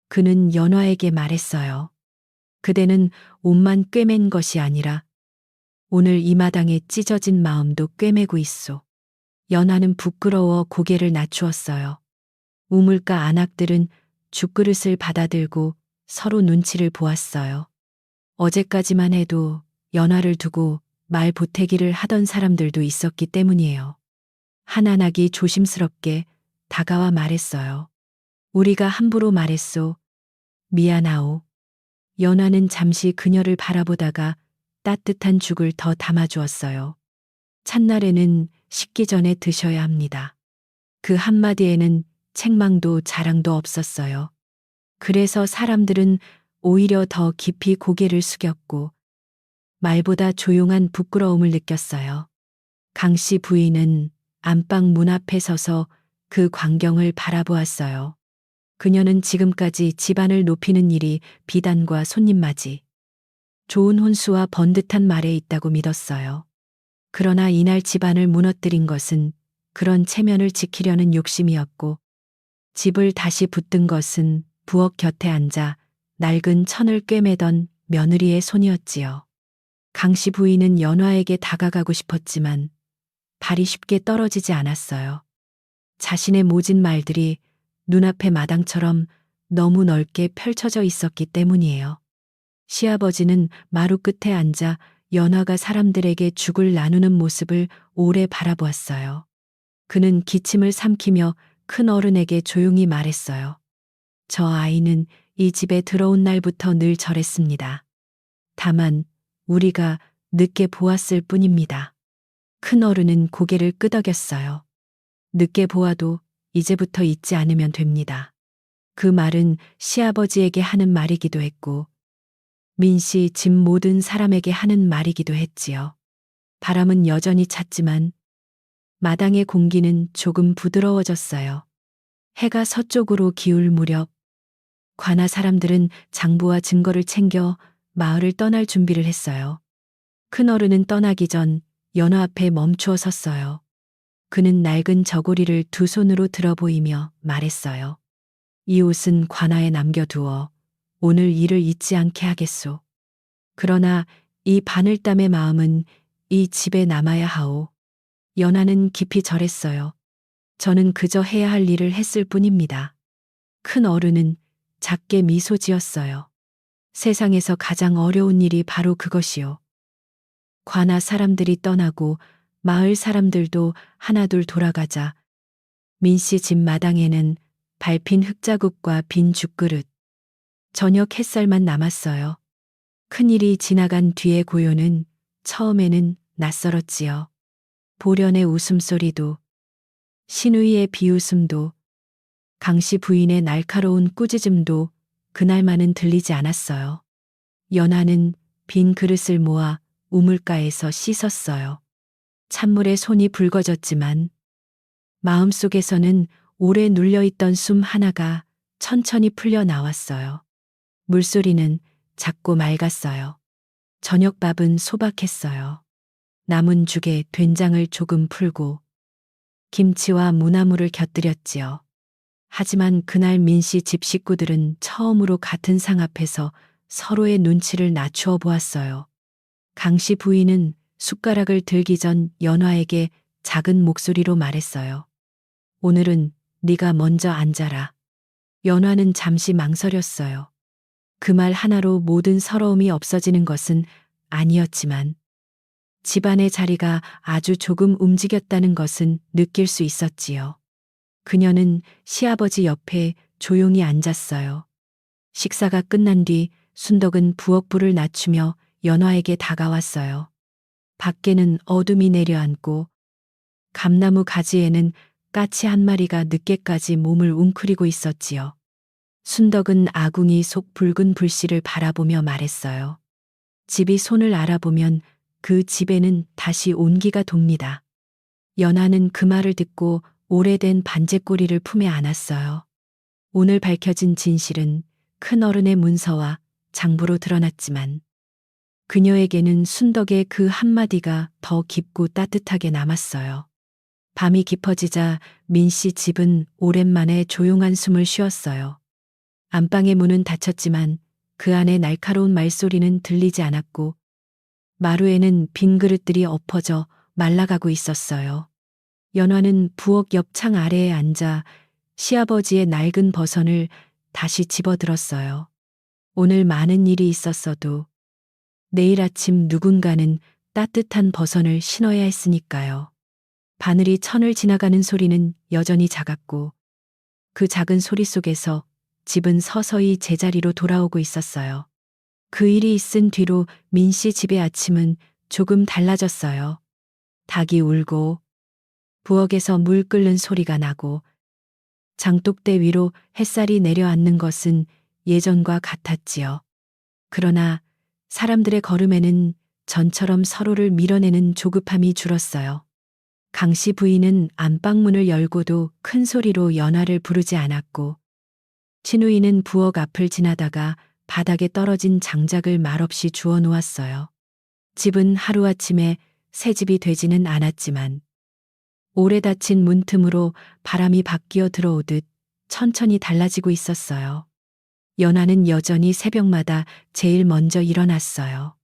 그는 연화에게 말했어요. 그대는 옷만 꿰맨 것이 아니라 오늘 이 마당에 찢어진 마음도 꿰매고 있소. 연화는 부끄러워 고개를 낮추었어요. 우물가 안악들은 죽그릇을 받아들고 서로 눈치를 보았어요. 어제까지만 해도 연화를 두고 말 보태기를 하던 사람들도 있었기 때문이에요. 한안악이 조심스럽게 다가와 말했어요. 우리가 함부로 말했소. 미안하오. 연화는 잠시 그녀를 바라보다가 따뜻한 죽을 더 담아주었어요. 찬날에는 식기 전에 드셔야 합니다. 그 한마디에는 책망도 자랑도 없었어요. 그래서 사람들은 오히려 더 깊이 고개를 숙였고 말보다 조용한 부끄러움을 느꼈어요. 강씨 부인은 안방 문 앞에 서서 그 광경을 바라보았어요. 그녀는 지금까지 집안을 높이는 일이 비단과 손님맞이, 좋은 혼수와 번듯한 말에 있다고 믿었어요. 그러나 이날 집안을 무너뜨린 것은 그런 체면을 지키려는 욕심이었고 집을 다시 붙든 것은 부엌 곁에 앉아 낡은 천을 꿰매던 며느리의 손이었지요. 강씨 부인은 연화에게 다가가고 싶었지만 발이 쉽게 떨어지지 않았어요. 자신의 모진 말들이 눈앞의 마당처럼 너무 넓게 펼쳐져 있었기 때문이에요. 시아버지는 마루 끝에 앉아 연화가 사람들에게 죽을 나누는 모습을 오래 바라보았어요. 그는 기침을 삼키며 큰 어른에게 조용히 말했어요. 저 아이는 이 집에 들어온 날부터 늘 저랬습니다. 다만 우리가 늦게 보았을 뿐입니다. 큰 어른은 고개를 끄덕였어요. 늦게 보아도 이제부터 잊지 않으면 됩니다. 그 말은 시아버지에게 하는 말이기도 했고 민씨 집 모든 사람에게 하는 말이기도 했지요. 바람은 여전히 찼지만 마당의 공기는 조금 부드러워졌어요. 해가 서쪽으로 기울 무렵 관아 사람들은 장부와 증거를 챙겨 마을을 떠날 준비를 했어요. 큰 어른은 떠나기 전 연화 앞에 멈추어 섰어요. 그는 낡은 저고리를 두 손으로 들어 보이며 말했어요. 이 옷은 관아에 남겨두어 오늘 일을 잊지 않게 하겠소. 그러나 이 바늘땀의 마음은 이 집에 남아야 하오. 연하는 깊이 절했어요. 저는 그저 해야 할 일을 했을 뿐입니다. 큰 어른은 작게 미소 지었어요. 세상에서 가장 어려운 일이 바로 그것이요. 관아 사람들이 떠나고 마을 사람들도 하나둘 돌아가자 민씨 집 마당에는 밟힌 흙자국과 빈 죽그릇, 저녁 햇살만 남았어요. 큰일이 지나간 뒤의 고요는 처음에는 낯설었지요. 보련의 웃음소리도, 신우이의 비웃음도, 강씨 부인의 날카로운 꾸짖음도 그날만은 들리지 않았어요. 연하는 빈 그릇을 모아 우물가에서 씻었어요. 찬물에 손이 붉어졌지만 마음속에서는 오래 눌려있던 숨 하나가 천천히 풀려 나왔어요. 물소리는 작고 맑았어요. 저녁밥은 소박했어요. 남은 죽에 된장을 조금 풀고 김치와 무나물을 곁들였지요. 하지만 그날 민씨 집 식구들은 처음으로 같은 상 앞에서 서로의 눈치를 낮추어 보았어요. 강씨 부인은 숟가락을 들기 전 연화에게 작은 목소리로 말했어요. 오늘은 네가 먼저 앉아라. 연화는 잠시 망설였어요. 그 말 하나로 모든 서러움이 없어지는 것은 아니었지만 집안의 자리가 아주 조금 움직였다는 것은 느낄 수 있었지요. 그녀는 시아버지 옆에 조용히 앉았어요. 식사가 끝난 뒤 순덕은 부엌불을 낮추며 연화에게 다가왔어요. 밖에는 어둠이 내려앉고 감나무 가지에는 까치 한 마리가 늦게까지 몸을 웅크리고 있었지요. 순덕은 아궁이 속 붉은 불씨를 바라보며 말했어요. 집이 손을 알아보면 그 집에는 다시 온기가 돕니다. 연하는 그 말을 듣고 오래된 반제꼬리를 품에 안았어요. 오늘 밝혀진 진실은 큰 어른의 문서와 장부로 드러났지만 그녀에게는 순덕의 그 한마디가 더 깊고 따뜻하게 남았어요. 밤이 깊어지자 민씨 집은 오랜만에 조용한 숨을 쉬었어요. 안방의 문은 닫혔지만 그 안에 날카로운 말소리는 들리지 않았고 마루에는 빈 그릇들이 엎어져 말라가고 있었어요. 연화는 부엌 옆 창 아래에 앉아 시아버지의 낡은 버선을 다시 집어들었어요. 오늘 많은 일이 있었어도 내일 아침 누군가는 따뜻한 버선을 신어야 했으니까요. 바늘이 천을 지나가는 소리는 여전히 작았고 그 작은 소리 속에서 집은 서서히 제자리로 돌아오고 있었어요. 그 일이 있은 뒤로 민씨 집의 아침은 조금 달라졌어요. 닭이 울고 부엌에서 물 끓는 소리가 나고 장독대 위로 햇살이 내려앉는 것은 예전과 같았지요. 그러나 사람들의 걸음에는 전처럼 서로를 밀어내는 조급함이 줄었어요. 강씨 부인은 안방문을 열고도 큰 소리로 연화를 부르지 않았고 신우이는 부엌 앞을 지나다가 바닥에 떨어진 장작을 말없이 주워 놓았어요. 집은 하루아침에 새 집이 되지는 않았지만 오래 닫힌 문틈으로 바람이 바뀌어 들어오듯 천천히 달라지고 있었어요. 연화는 여전히 새벽마다 제일 먼저 일어났어요.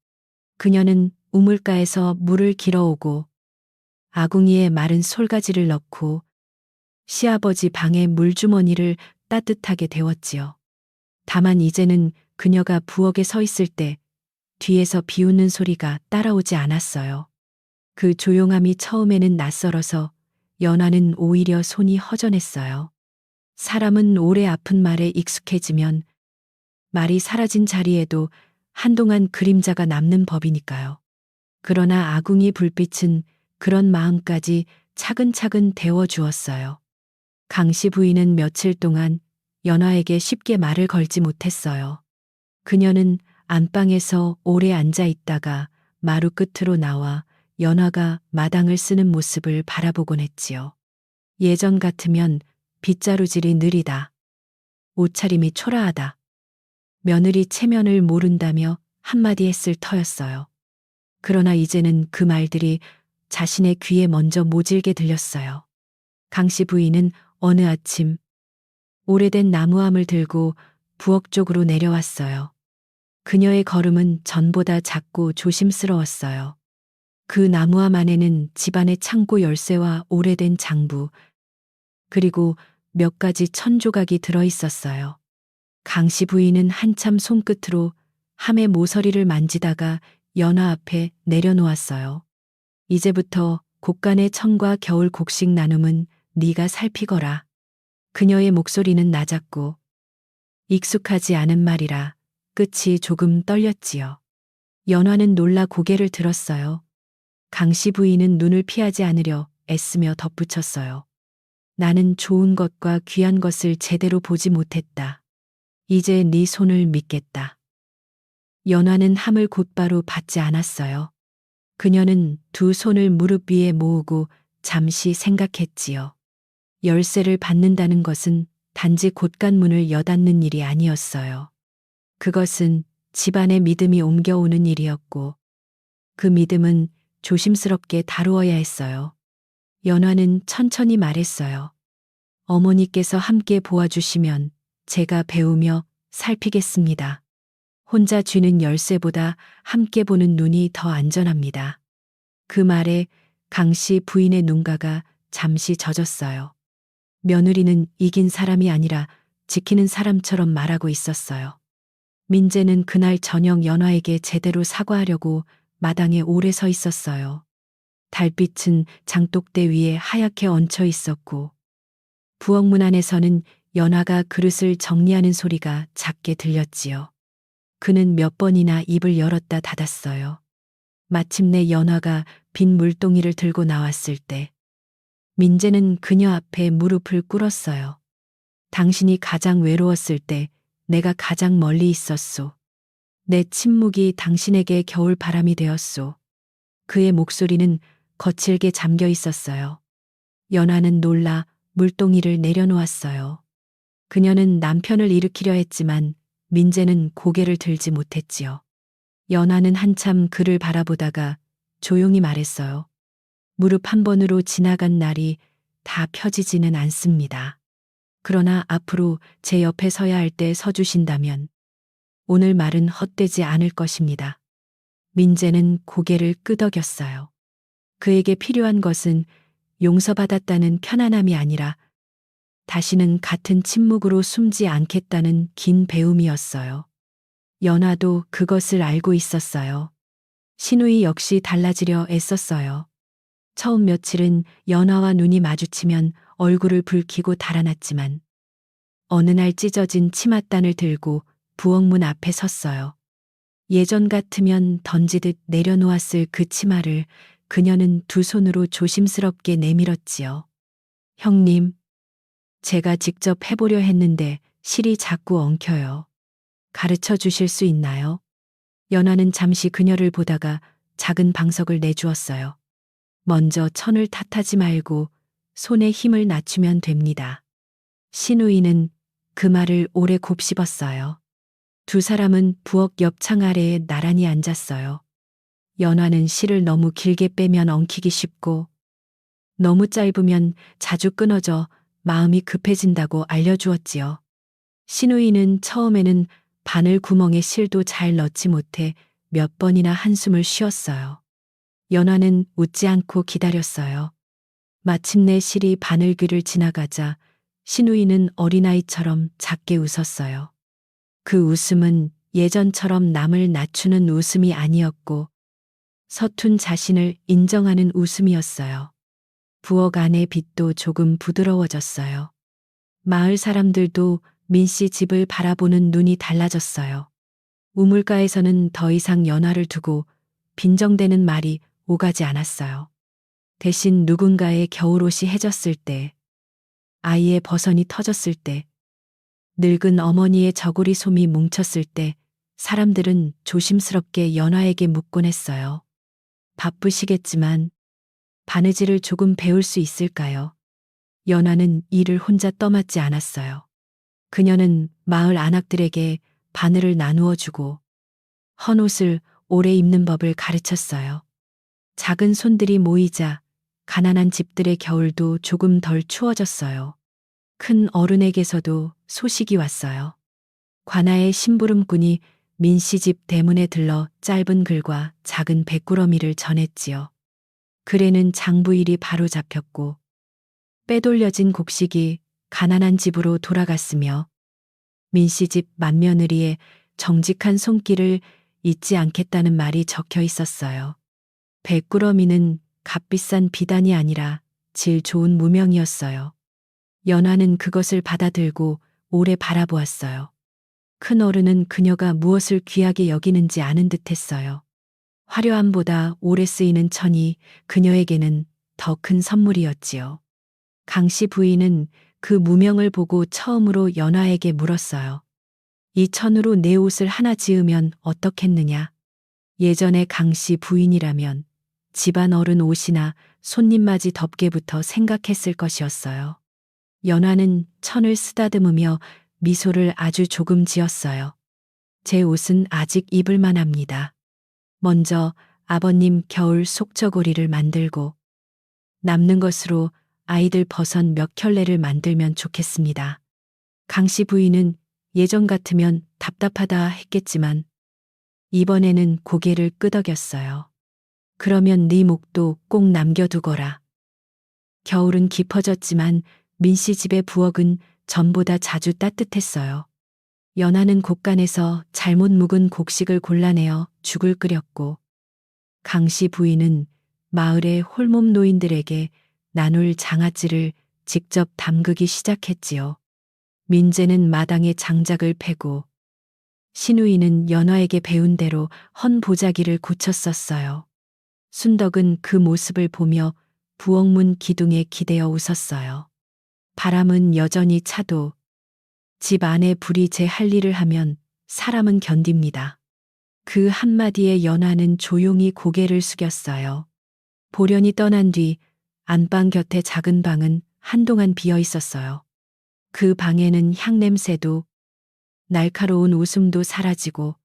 그녀는 우물가에서 물을 길어오고 아궁이에 마른 솔가지를 넣고 시아버지 방에 물주머니를 따뜻하게 데웠지요. 다만 이제는 그녀가 부엌에 서 있을 때 뒤에서 비웃는 소리가 따라오지 않았어요. 그 조용함이 처음에는 낯설어서 연화는 오히려 손이 허전했어요. 사람은 오래 아픈 말에 익숙해지면 말이 사라진 자리에도 한동안 그림자가 남는 법이니까요. 그러나 아궁이 불빛은 그런 마음까지 차근차근 데워주었어요. 강씨 부인은 며칠 동안 연화에게 쉽게 말을 걸지 못했어요. 그녀는 안방에서 오래 앉아 있다가 마루 끝으로 나와 연화가 마당을 쓰는 모습을 바라보곤 했지요. 예전 같으면 빗자루질이 느리다. 옷차림이 초라하다. 며느리 체면을 모른다며 한마디 했을 터였어요. 그러나 이제는 그 말들이 자신의 귀에 먼저 모질게 들렸어요. 강씨 부인은 어느 아침 오래된 나무함을 들고 부엌 쪽으로 내려왔어요. 그녀의 걸음은 전보다 작고 조심스러웠어요. 그 나무함 안에는 집안의 창고 열쇠와 오래된 장부, 그리고 몇 가지 천조각이 들어 있었어요. 강씨 부인은 한참 손끝으로 함의 모서리를 만지다가 연화 앞에 내려놓았어요. 이제부터 곡간의 천과 겨울 곡식 나눔은 네가 살피거라. 그녀의 목소리는 낮았고 익숙하지 않은 말이라 끝이 조금 떨렸지요. 연화는 놀라 고개를 들었어요. 강씨 부인은 눈을 피하지 않으려 애쓰며 덧붙였어요. 나는 좋은 것과 귀한 것을 제대로 보지 못했다. 이제 네 손을 믿겠다. 연화는 함을 곧바로 받지 않았어요. 그녀는 두 손을 무릎 위에 모으고 잠시 생각했지요. 열쇠를 받는다는 것은 단지 곳간문을 여닫는 일이 아니었어요. 그것은 집안의 믿음이 옮겨오는 일이었고 그 믿음은 조심스럽게 다루어야 했어요. 연화는 천천히 말했어요. 어머니께서 함께 보아주시면 제가 배우며 살피겠습니다. 혼자 쥐는 열쇠보다 함께 보는 눈이 더 안전합니다. 그 말에 강씨 부인의 눈가가 잠시 젖었어요. 며느리는 이긴 사람이 아니라 지키는 사람처럼 말하고 있었어요. 민재는 그날 저녁 연화에게 제대로 사과하려고 마당에 오래 서 있었어요. 달빛은 장독대 위에 하얗게 얹혀 있었고 부엌문 안에서는 연화가 그릇을 정리하는 소리가 작게 들렸지요. 그는 몇 번이나 입을 열었다 닫았어요. 마침내 연화가 빈 물동이를 들고 나왔을 때 민재는 그녀 앞에 무릎을 꿇었어요. 당신이 가장 외로웠을 때 내가 가장 멀리 있었소. 내 침묵이 당신에게 겨울 바람이 되었소. 그의 목소리는 거칠게 잠겨 있었어요. 연화는 놀라 물동이를 내려놓았어요. 그녀는 남편을 일으키려 했지만 민재는 고개를 들지 못했지요. 연화는 한참 그를 바라보다가 조용히 말했어요. 무릎 한 번으로 지나간 날이 다 펴지지는 않습니다. 그러나 앞으로 제 옆에 서야 할 때 서주신다면 오늘 말은 헛되지 않을 것입니다. 민재는 고개를 끄덕였어요. 그에게 필요한 것은 용서받았다는 편안함이 아니라 다시는 같은 침묵으로 숨지 않겠다는 긴 배움이었어요. 연화도 그것을 알고 있었어요. 신우이 역시 달라지려 애썼어요. 처음 며칠은 연화와 눈이 마주치면 얼굴을 붉히고 달아났지만 어느 날 찢어진 치맛단을 들고 부엌문 앞에 섰어요. 예전 같으면 던지듯 내려놓았을 그 치마를 그녀는 두 손으로 조심스럽게 내밀었지요. 형님, 제가 직접 해보려 했는데 실이 자꾸 엉켜요. 가르쳐 주실 수 있나요? 연화는 잠시 그녀를 보다가 작은 방석을 내주었어요. 먼저 천을 탓하지 말고 손에 힘을 낮추면 됩니다. 신우이는 그 말을 오래 곱씹었어요. 두 사람은 부엌 옆창 아래에 나란히 앉았어요. 연화는 실을 너무 길게 빼면 엉키기 쉽고 너무 짧으면 자주 끊어져 마음이 급해진다고 알려주었지요. 신우이는 처음에는 바늘 구멍에 실도 잘 넣지 못해 몇 번이나 한숨을 쉬었어요. 연화는 웃지 않고 기다렸어요. 마침내 실이 바늘귀를 지나가자 신우이는 어린아이처럼 작게 웃었어요. 그 웃음은 예전처럼 남을 낮추는 웃음이 아니었고 서툰 자신을 인정하는 웃음이었어요. 부엌 안의 빛도 조금 부드러워졌어요. 마을 사람들도 민 씨 집을 바라보는 눈이 달라졌어요. 우물가에서는 더 이상 연화를 두고 빈정대는 말이 오가지 않았어요. 대신 누군가의 겨울옷이 해졌을 때, 아이의 버선이 터졌을 때, 늙은 어머니의 저고리 솜이 뭉쳤을 때 사람들은 조심스럽게 연화에게 묻곤 했어요. 바쁘시겠지만 바느질을 조금 배울 수 있을까요? 연화는 일을 혼자 떠맡지 않았어요. 그녀는 마을 안악들에게 바늘을 나누어 주고 헌옷을 오래 입는 법을 가르쳤어요. 작은 손들이 모이자 가난한 집들의 겨울도 조금 덜 추워졌어요. 큰 어른에게서도 소식이 왔어요. 관아의 심부름꾼이 민 씨 집 대문에 들러 짧은 글과 작은 백구러미를 전했지요. 글에는 장부일이 바로 잡혔고 빼돌려진 곡식이 가난한 집으로 돌아갔으며 민 씨 집 맏며느리의 정직한 손길을 잊지 않겠다는 말이 적혀 있었어요. 백구러미는 값비싼 비단이 아니라 질 좋은 무명이었어요. 연화는 그것을 받아들고 오래 바라보았어요. 큰 어른은 그녀가 무엇을 귀하게 여기는지 아는 듯 했어요. 화려함보다 오래 쓰이는 천이 그녀에게는 더 큰 선물이었지요. 강씨 부인은 그 무명을 보고 처음으로 연화에게 물었어요. 이 천으로 내 옷을 하나 지으면 어떻겠느냐? 예전에 강씨 부인이라면 집안 어른 옷이나 손님맞이 덮개부터 생각했을 것이었어요. 연화는 천을 쓰다듬으며 미소를 아주 조금 지었어요. 제 옷은 아직 입을 만합니다. 먼저 아버님 겨울 속저고리를 만들고 남는 것으로 아이들 버선 몇 켤레를 만들면 좋겠습니다. 강씨 부인은 예전 같으면 답답하다 했겠지만 이번에는 고개를 끄덕였어요. 그러면 네 목도 꼭 남겨두거라. 겨울은 깊어졌지만 민씨 집의 부엌은 전보다 자주 따뜻했어요. 연하는 곳간에서 잘못 묵은 곡식을 골라내어 죽을 끓였고 강씨 부인은 마을의 홀몸 노인들에게 나눌 장아찌를 직접 담그기 시작했지요. 민재는 마당에 장작을 패고 신우이는 연화에게 배운 대로 헌 보자기를 고쳤었어요. 순덕은 그 모습을 보며 부엌문 기둥에 기대어 웃었어요. 바람은 여전히 차도 집 안에 불이 제 할 일을 하면 사람은 견딥니다. 그 한마디에 연화는 조용히 고개를 숙였어요. 보련이 떠난 뒤 안방 곁에 작은 방은 한동안 비어 있었어요. 그 방에는 향냄새도 날카로운 웃음도 사라지고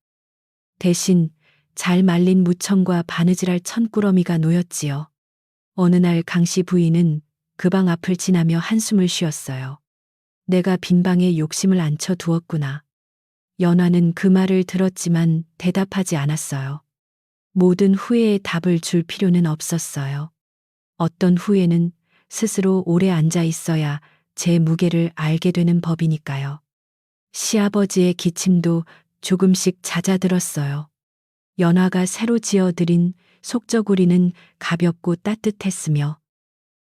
대신 잘 말린 무청과 바느질할 천꾸러미가 놓였지요. 어느 날 강씨 부인은 그 방 앞을 지나며 한숨을 쉬었어요. 내가 빈 방에 욕심을 앉혀 두었구나. 연화는 그 말을 들었지만 대답하지 않았어요. 모든 후회에 답을 줄 필요는 없었어요. 어떤 후회는 스스로 오래 앉아 있어야 제 무게를 알게 되는 법이니까요. 시아버지의 기침도 조금씩 잦아들었어요. 연화가 새로 지어드린 속저고리는 가볍고 따뜻했으며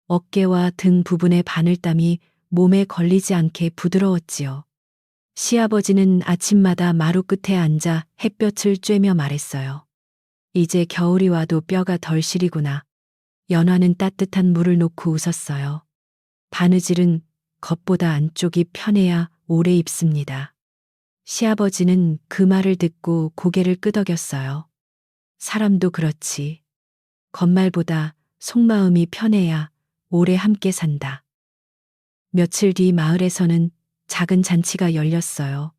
어깨와 등 부분의 바늘땀이 몸에 걸리지 않게 부드러웠지요. 시아버지는 아침마다 마루 끝에 앉아 햇볕을 쬐며 말했어요. 이제 겨울이 와도 뼈가 덜 시리구나. 연화는 따뜻한 물을 놓고 웃었어요. 바느질은 겉보다 안쪽이 편해야 오래 입습니다. 시아버지는 그 말을 듣고 고개를 끄덕였어요. 사람도 그렇지. 겉말보다 속마음이 편해야 오래 함께 산다. 며칠 뒤 마을에서는 작은 잔치가 열렸어요.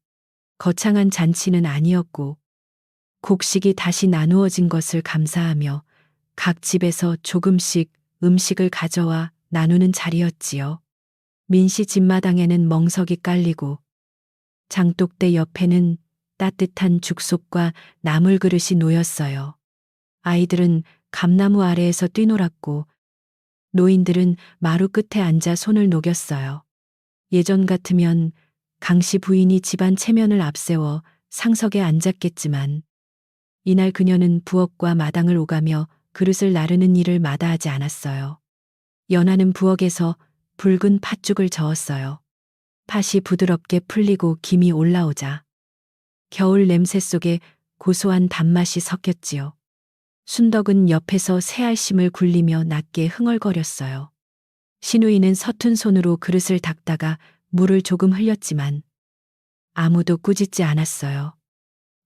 거창한 잔치는 아니었고 곡식이 다시 나누어진 것을 감사하며 각 집에서 조금씩 음식을 가져와 나누는 자리였지요. 민씨 집마당에는 멍석이 깔리고 장독대 옆에는 따뜻한 죽속과 나물 그릇이 놓였어요. 아이들은 감나무 아래에서 뛰놀았고 노인들은 마루 끝에 앉아 손을 녹였어요. 예전 같으면 강씨 부인이 집안 체면을 앞세워 상석에 앉았겠지만 이날 그녀는 부엌과 마당을 오가며 그릇을 나르는 일을 마다하지 않았어요. 연하는 부엌에서 붉은 팥죽을 저었어요. 팥이 부드럽게 풀리고 김이 올라오자 겨울 냄새 속에 고소한 단맛이 섞였지요. 순덕은 옆에서 새알심을 굴리며 낮게 흥얼거렸어요. 신우이는 서툰 손으로 그릇을 닦다가 물을 조금 흘렸지만 아무도 꾸짖지 않았어요.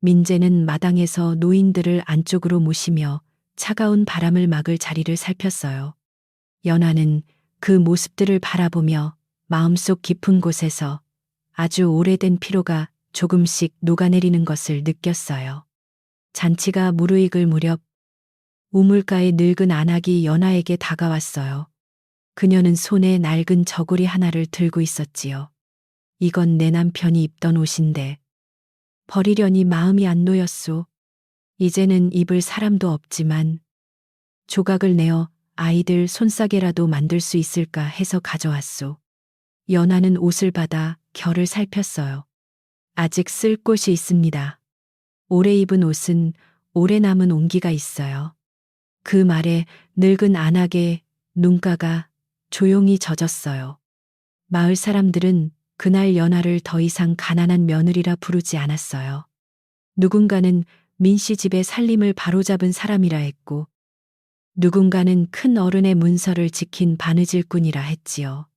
민재는 마당에서 노인들을 안쪽으로 모시며 차가운 바람을 막을 자리를 살폈어요. 연하는 그 모습들을 바라보며 마음속 깊은 곳에서 아주 오래된 피로가 조금씩 녹아내리는 것을 느꼈어요. 잔치가 무르익을 무렵 우물가의 늙은 안악이 연하에게 다가왔어요. 그녀는 손에 낡은 저고리 하나를 들고 있었지요. 이건 내 남편이 입던 옷인데 버리려니 마음이 안 놓였소. 이제는 입을 사람도 없지만 조각을 내어 아이들 손싸개라도 만들 수 있을까 해서 가져왔소. 연하는 옷을 받아 결을 살폈어요. 아직 쓸 곳이 있습니다. 오래 입은 옷은 오래 남은 온기가 있어요. 그 말에 늙은 안악의 눈가가 조용히 젖었어요. 마을 사람들은 그날 연하를 더 이상 가난한 며느리라 부르지 않았어요. 누군가는 민씨 집의 살림을 바로잡은 사람이라 했고, 누군가는 큰 어른의 문서를 지킨 바느질꾼이라 했지요.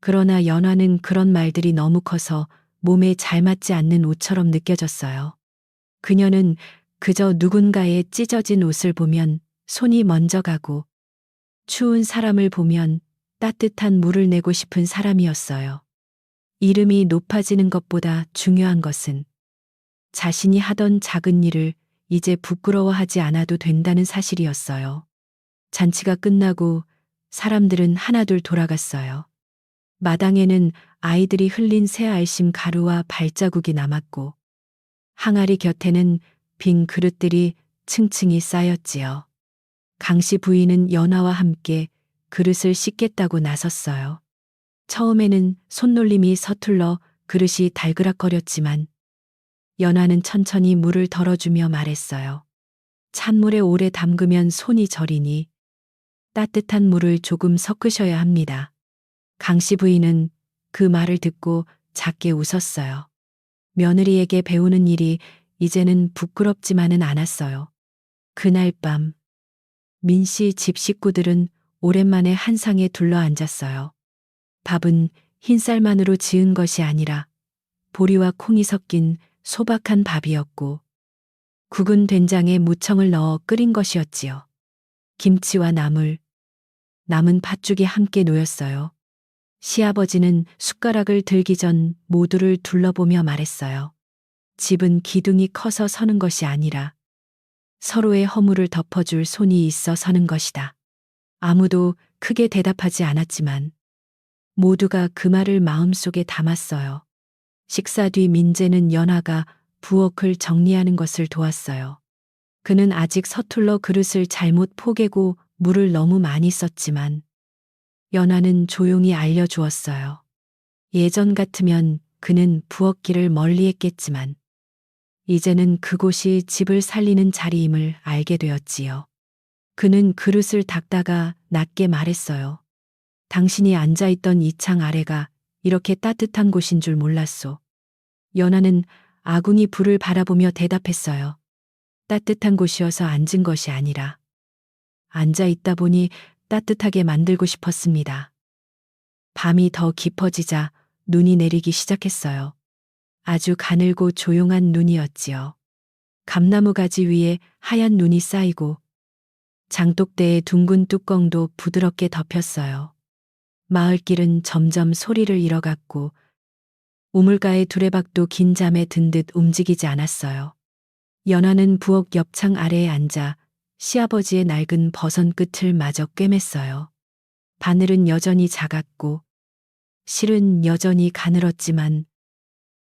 그러나 연하는 그런 말들이 너무 커서 몸에 잘 맞지 않는 옷처럼 느껴졌어요. 그녀는 그저 누군가의 찢어진 옷을 보면 손이 먼저 가고 추운 사람을 보면 따뜻한 물을 내고 싶은 사람이었어요. 이름이 높아지는 것보다 중요한 것은 자신이 하던 작은 일을 이제 부끄러워하지 않아도 된다는 사실이었어요. 잔치가 끝나고 사람들은 하나둘 돌아갔어요. 마당에는 아이들이 흘린 새 알심 가루와 발자국이 남았고 항아리 곁에는 빈 그릇들이 층층이 쌓였지요. 강씨 부인은 연하와 함께 그릇을 씻겠다고 나섰어요. 처음에는 손놀림이 서툴러 그릇이 달그락거렸지만 연하는 천천히 물을 덜어주며 말했어요. 찬물에 오래 담그면 손이 저리니 따뜻한 물을 조금 섞으셔야 합니다. 강씨 부인은 그 말을 듣고 작게 웃었어요. 며느리에게 배우는 일이 이제는 부끄럽지만은 않았어요. 그날 밤 민씨 집 식구들은 오랜만에 한 상에 둘러앉았어요. 밥은 흰쌀만으로 지은 것이 아니라 보리와 콩이 섞인 소박한 밥이었고 국은 된장에 무청을 넣어 끓인 것이었지요. 김치와 나물, 남은 팥죽이 함께 놓였어요. 시아버지는 숟가락을 들기 전 모두를 둘러보며 말했어요. 집은 기둥이 커서 서는 것이 아니라 서로의 허물을 덮어줄 손이 있어 서는 것이다. 아무도 크게 대답하지 않았지만 모두가 그 말을 마음속에 담았어요. 식사 뒤 민재는 연하가 부엌을 정리하는 것을 도왔어요. 그는 아직 서툴러 그릇을 잘못 포개고 물을 너무 많이 썼지만 연하는 조용히 알려주었어요. 예전 같으면 그는 부엌길을 멀리했겠지만 이제는 그곳이 집을 살리는 자리임을 알게 되었지요. 그는 그릇을 닦다가 낮게 말했어요. 당신이 앉아있던 이 창 아래가 이렇게 따뜻한 곳인 줄 몰랐소. 연하는 아궁이 불을 바라보며 대답했어요. 따뜻한 곳이어서 앉은 것이 아니라 앉아있다 보니 따뜻하게 만들고 싶었습니다. 밤이 더 깊어지자 눈이 내리기 시작했어요. 아주 가늘고 조용한 눈이었지요. 감나무 가지 위에 하얀 눈이 쌓이고 장독대의 둥근 뚜껑도 부드럽게 덮였어요. 마을길은 점점 소리를 잃어갔고 우물가의 두레박도 긴 잠에 든 듯 움직이지 않았어요. 연하는 부엌 옆창 아래에 앉아 시아버지의 낡은 버선 끝을 마저 꿰맸어요. 바늘은 여전히 작았고 실은 여전히 가늘었지만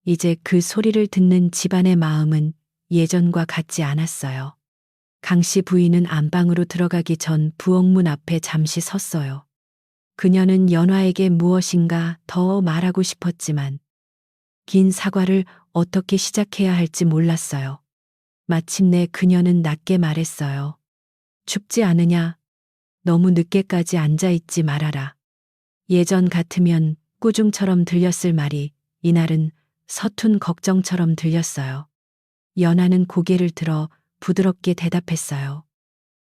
이제 그 소리를 듣는 집안의 마음은 예전과 같지 않았어요. 강씨 부인은 안방으로 들어가기 전 부엌문 앞에 잠시 섰어요. 그녀는 연화에게 무엇인가 더 말하고 싶었지만 긴 사과를 어떻게 시작해야 할지 몰랐어요. 마침내 그녀는 낮게 말했어요. 춥지 않으냐? 너무 늦게까지 앉아있지 말아라. 예전 같으면 꾸중처럼 들렸을 말이 이날은 서툰 걱정처럼 들렸어요. 연하는 고개를 들어 부드럽게 대답했어요.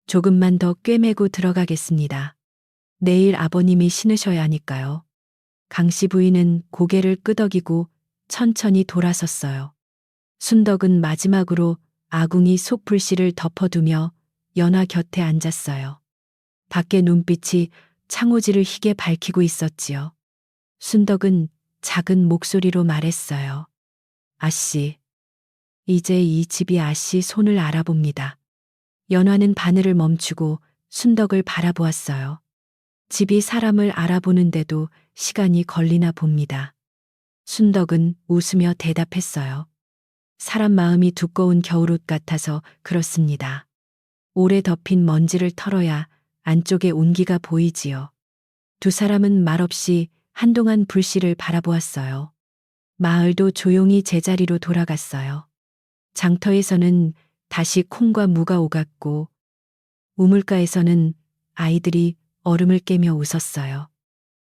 조금만 더 꿰매고 들어가겠습니다. 내일 아버님이 신으셔야 하니까요. 강씨 부인은 고개를 끄덕이고 천천히 돌아섰어요. 순덕은 마지막으로 아궁이 속 불씨를 덮어두며 연하 곁에 앉았어요. 밖에 눈빛이 창호지를 희게 밝히고 있었지요. 순덕은 작은 목소리로 말했어요. 아씨, 이제 이 집이 아씨 손을 알아봅니다. 연화는 바늘을 멈추고 순덕을 바라보았어요. 집이 사람을 알아보는데도 시간이 걸리나 봅니다. 순덕은 웃으며 대답했어요. 사람 마음이 두꺼운 겨울옷 같아서 그렇습니다. 오래 덮인 먼지를 털어야 안쪽에 온기가 보이지요. 두 사람은 말없이 한동안 불씨를 바라보았어요. 마을도 조용히 제자리로 돌아갔어요. 장터에서는 다시 콩과 무가 오갔고 우물가에서는 아이들이 얼음을 깨며 웃었어요.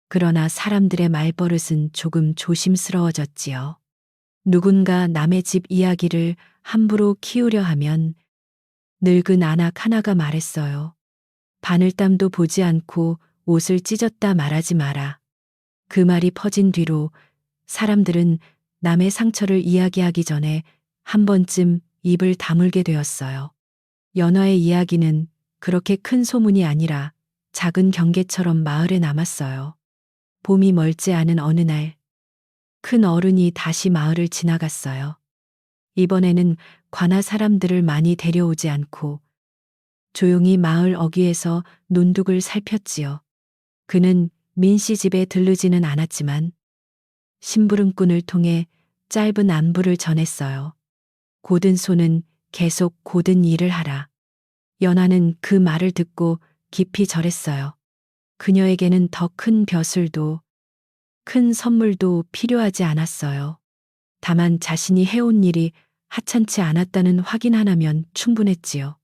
그러나 사람들의 말버릇은 조금 조심스러워졌지요. 누군가 남의 집 이야기를 함부로 키우려 하면 늙은 아낙 하나가 말했어요. 바늘땀도 보지 않고 옷을 찢었다 말하지 마라. 그 말이 퍼진 뒤로 사람들은 남의 상처를 이야기하기 전에 한 번쯤 입을 다물게 되었어요. 연화의 이야기는 그렇게 큰 소문이 아니라 작은 경계처럼 마을에 남았어요. 봄이 멀지 않은 어느 날, 큰 어른이 다시 마을을 지나갔어요. 이번에는 관아 사람들을 많이 데려오지 않고 조용히 마을 어귀에서 논둑을 살폈지요. 그는 민씨 집에 들르지는 않았지만 심부름꾼을 통해 짧은 안부를 전했어요. 고든 손은 계속 고든 일을 하라. 연하는 그 말을 듣고 깊이 절했어요. 그녀에게는 더 큰 벼슬도 큰 선물도 필요하지 않았어요. 다만 자신이 해온 일이 하찮지 않았다는 확인 하나면 충분했지요.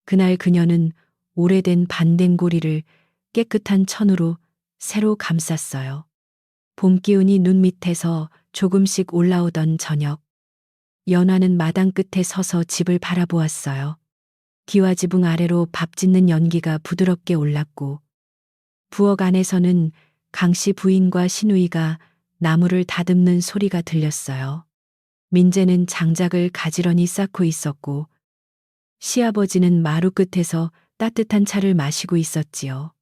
그날 그녀는 오래된 반댕고리를 깨끗한 천으로 새로 감쌌어요. 봄 기운이 눈 밑에서 조금씩 올라오던 저녁, 연화는 마당 끝에 서서 집을 바라보았어요. 기와지붕 아래로 밥 짓는 연기가 부드럽게 올랐고 부엌 안에서는 강씨 부인과 시누이가 나무를 다듬는 소리가 들렸어요. 민재는 장작을 가지런히 쌓고 있었고 시아버지는 마루 끝에서 따뜻한 차를 마시고 있었지요.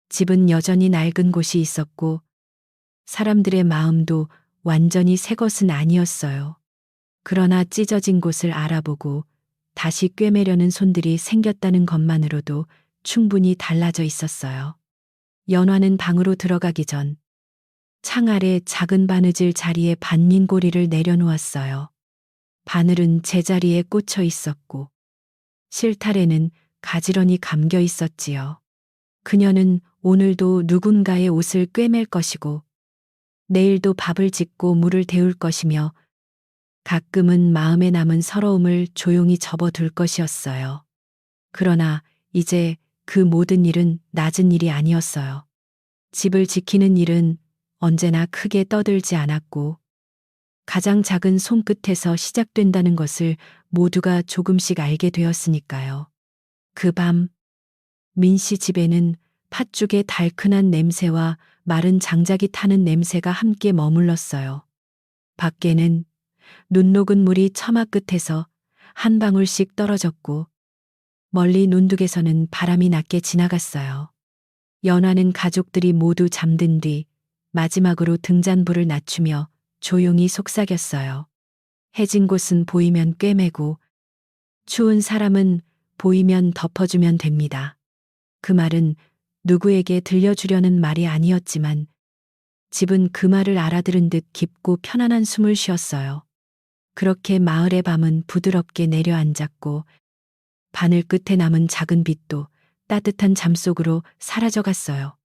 집은 여전히 낡은 곳이 있었고 사람들의 마음도 완전히 새 것은 아니었어요. 그러나 찢어진 곳을 알아보고 다시 꿰매려는 손들이 생겼다는 것만으로도 충분히 달라져 있었어요. 연화는 방으로 들어가기 전 창 아래 작은 바느질 자리에 반민고리를 내려놓았어요. 바늘은 제자리에 꽂혀 있었고 실타래는 가지런히 감겨 있었지요. 그녀는 오늘도 누군가의 옷을 꿰맬 것이고 내일도 밥을 짓고 물을 데울 것이며 가끔은 마음에 남은 서러움을 조용히 접어둘 것이었어요. 그러나 이제 그 모든 일은 낮은 일이 아니었어요. 집을 지키는 일은 언제나 크게 떠들지 않았고 가장 작은 손끝에서 시작된다는 것을 모두가 조금씩 알게 되었으니까요. 그 밤 민씨 집에는 팥죽의 달큰한 냄새와 마른 장작이 타는 냄새가 함께 머물렀어요. 밖에는 눈 녹은 물이 처마 끝에서 한 방울씩 떨어졌고 멀리 논둑에서는 바람이 낮게 지나갔어요. 연화는 가족들이 모두 잠든 뒤 마지막으로 등잔불을 낮추며 조용히 속삭였어요. 해진 곳은 보이면 꿰매고 추운 사람은 보이면 덮어주면 됩니다. 그 말은 누구에게 들려주려는 말이 아니었지만 집은 그 말을 알아들은 듯 깊고 편안한 숨을 쉬었어요. 그렇게 마을의 밤은 부드럽게 내려앉았고 바늘 끝에 남은 작은 빛도 따뜻한 잠 속으로 사라져갔어요.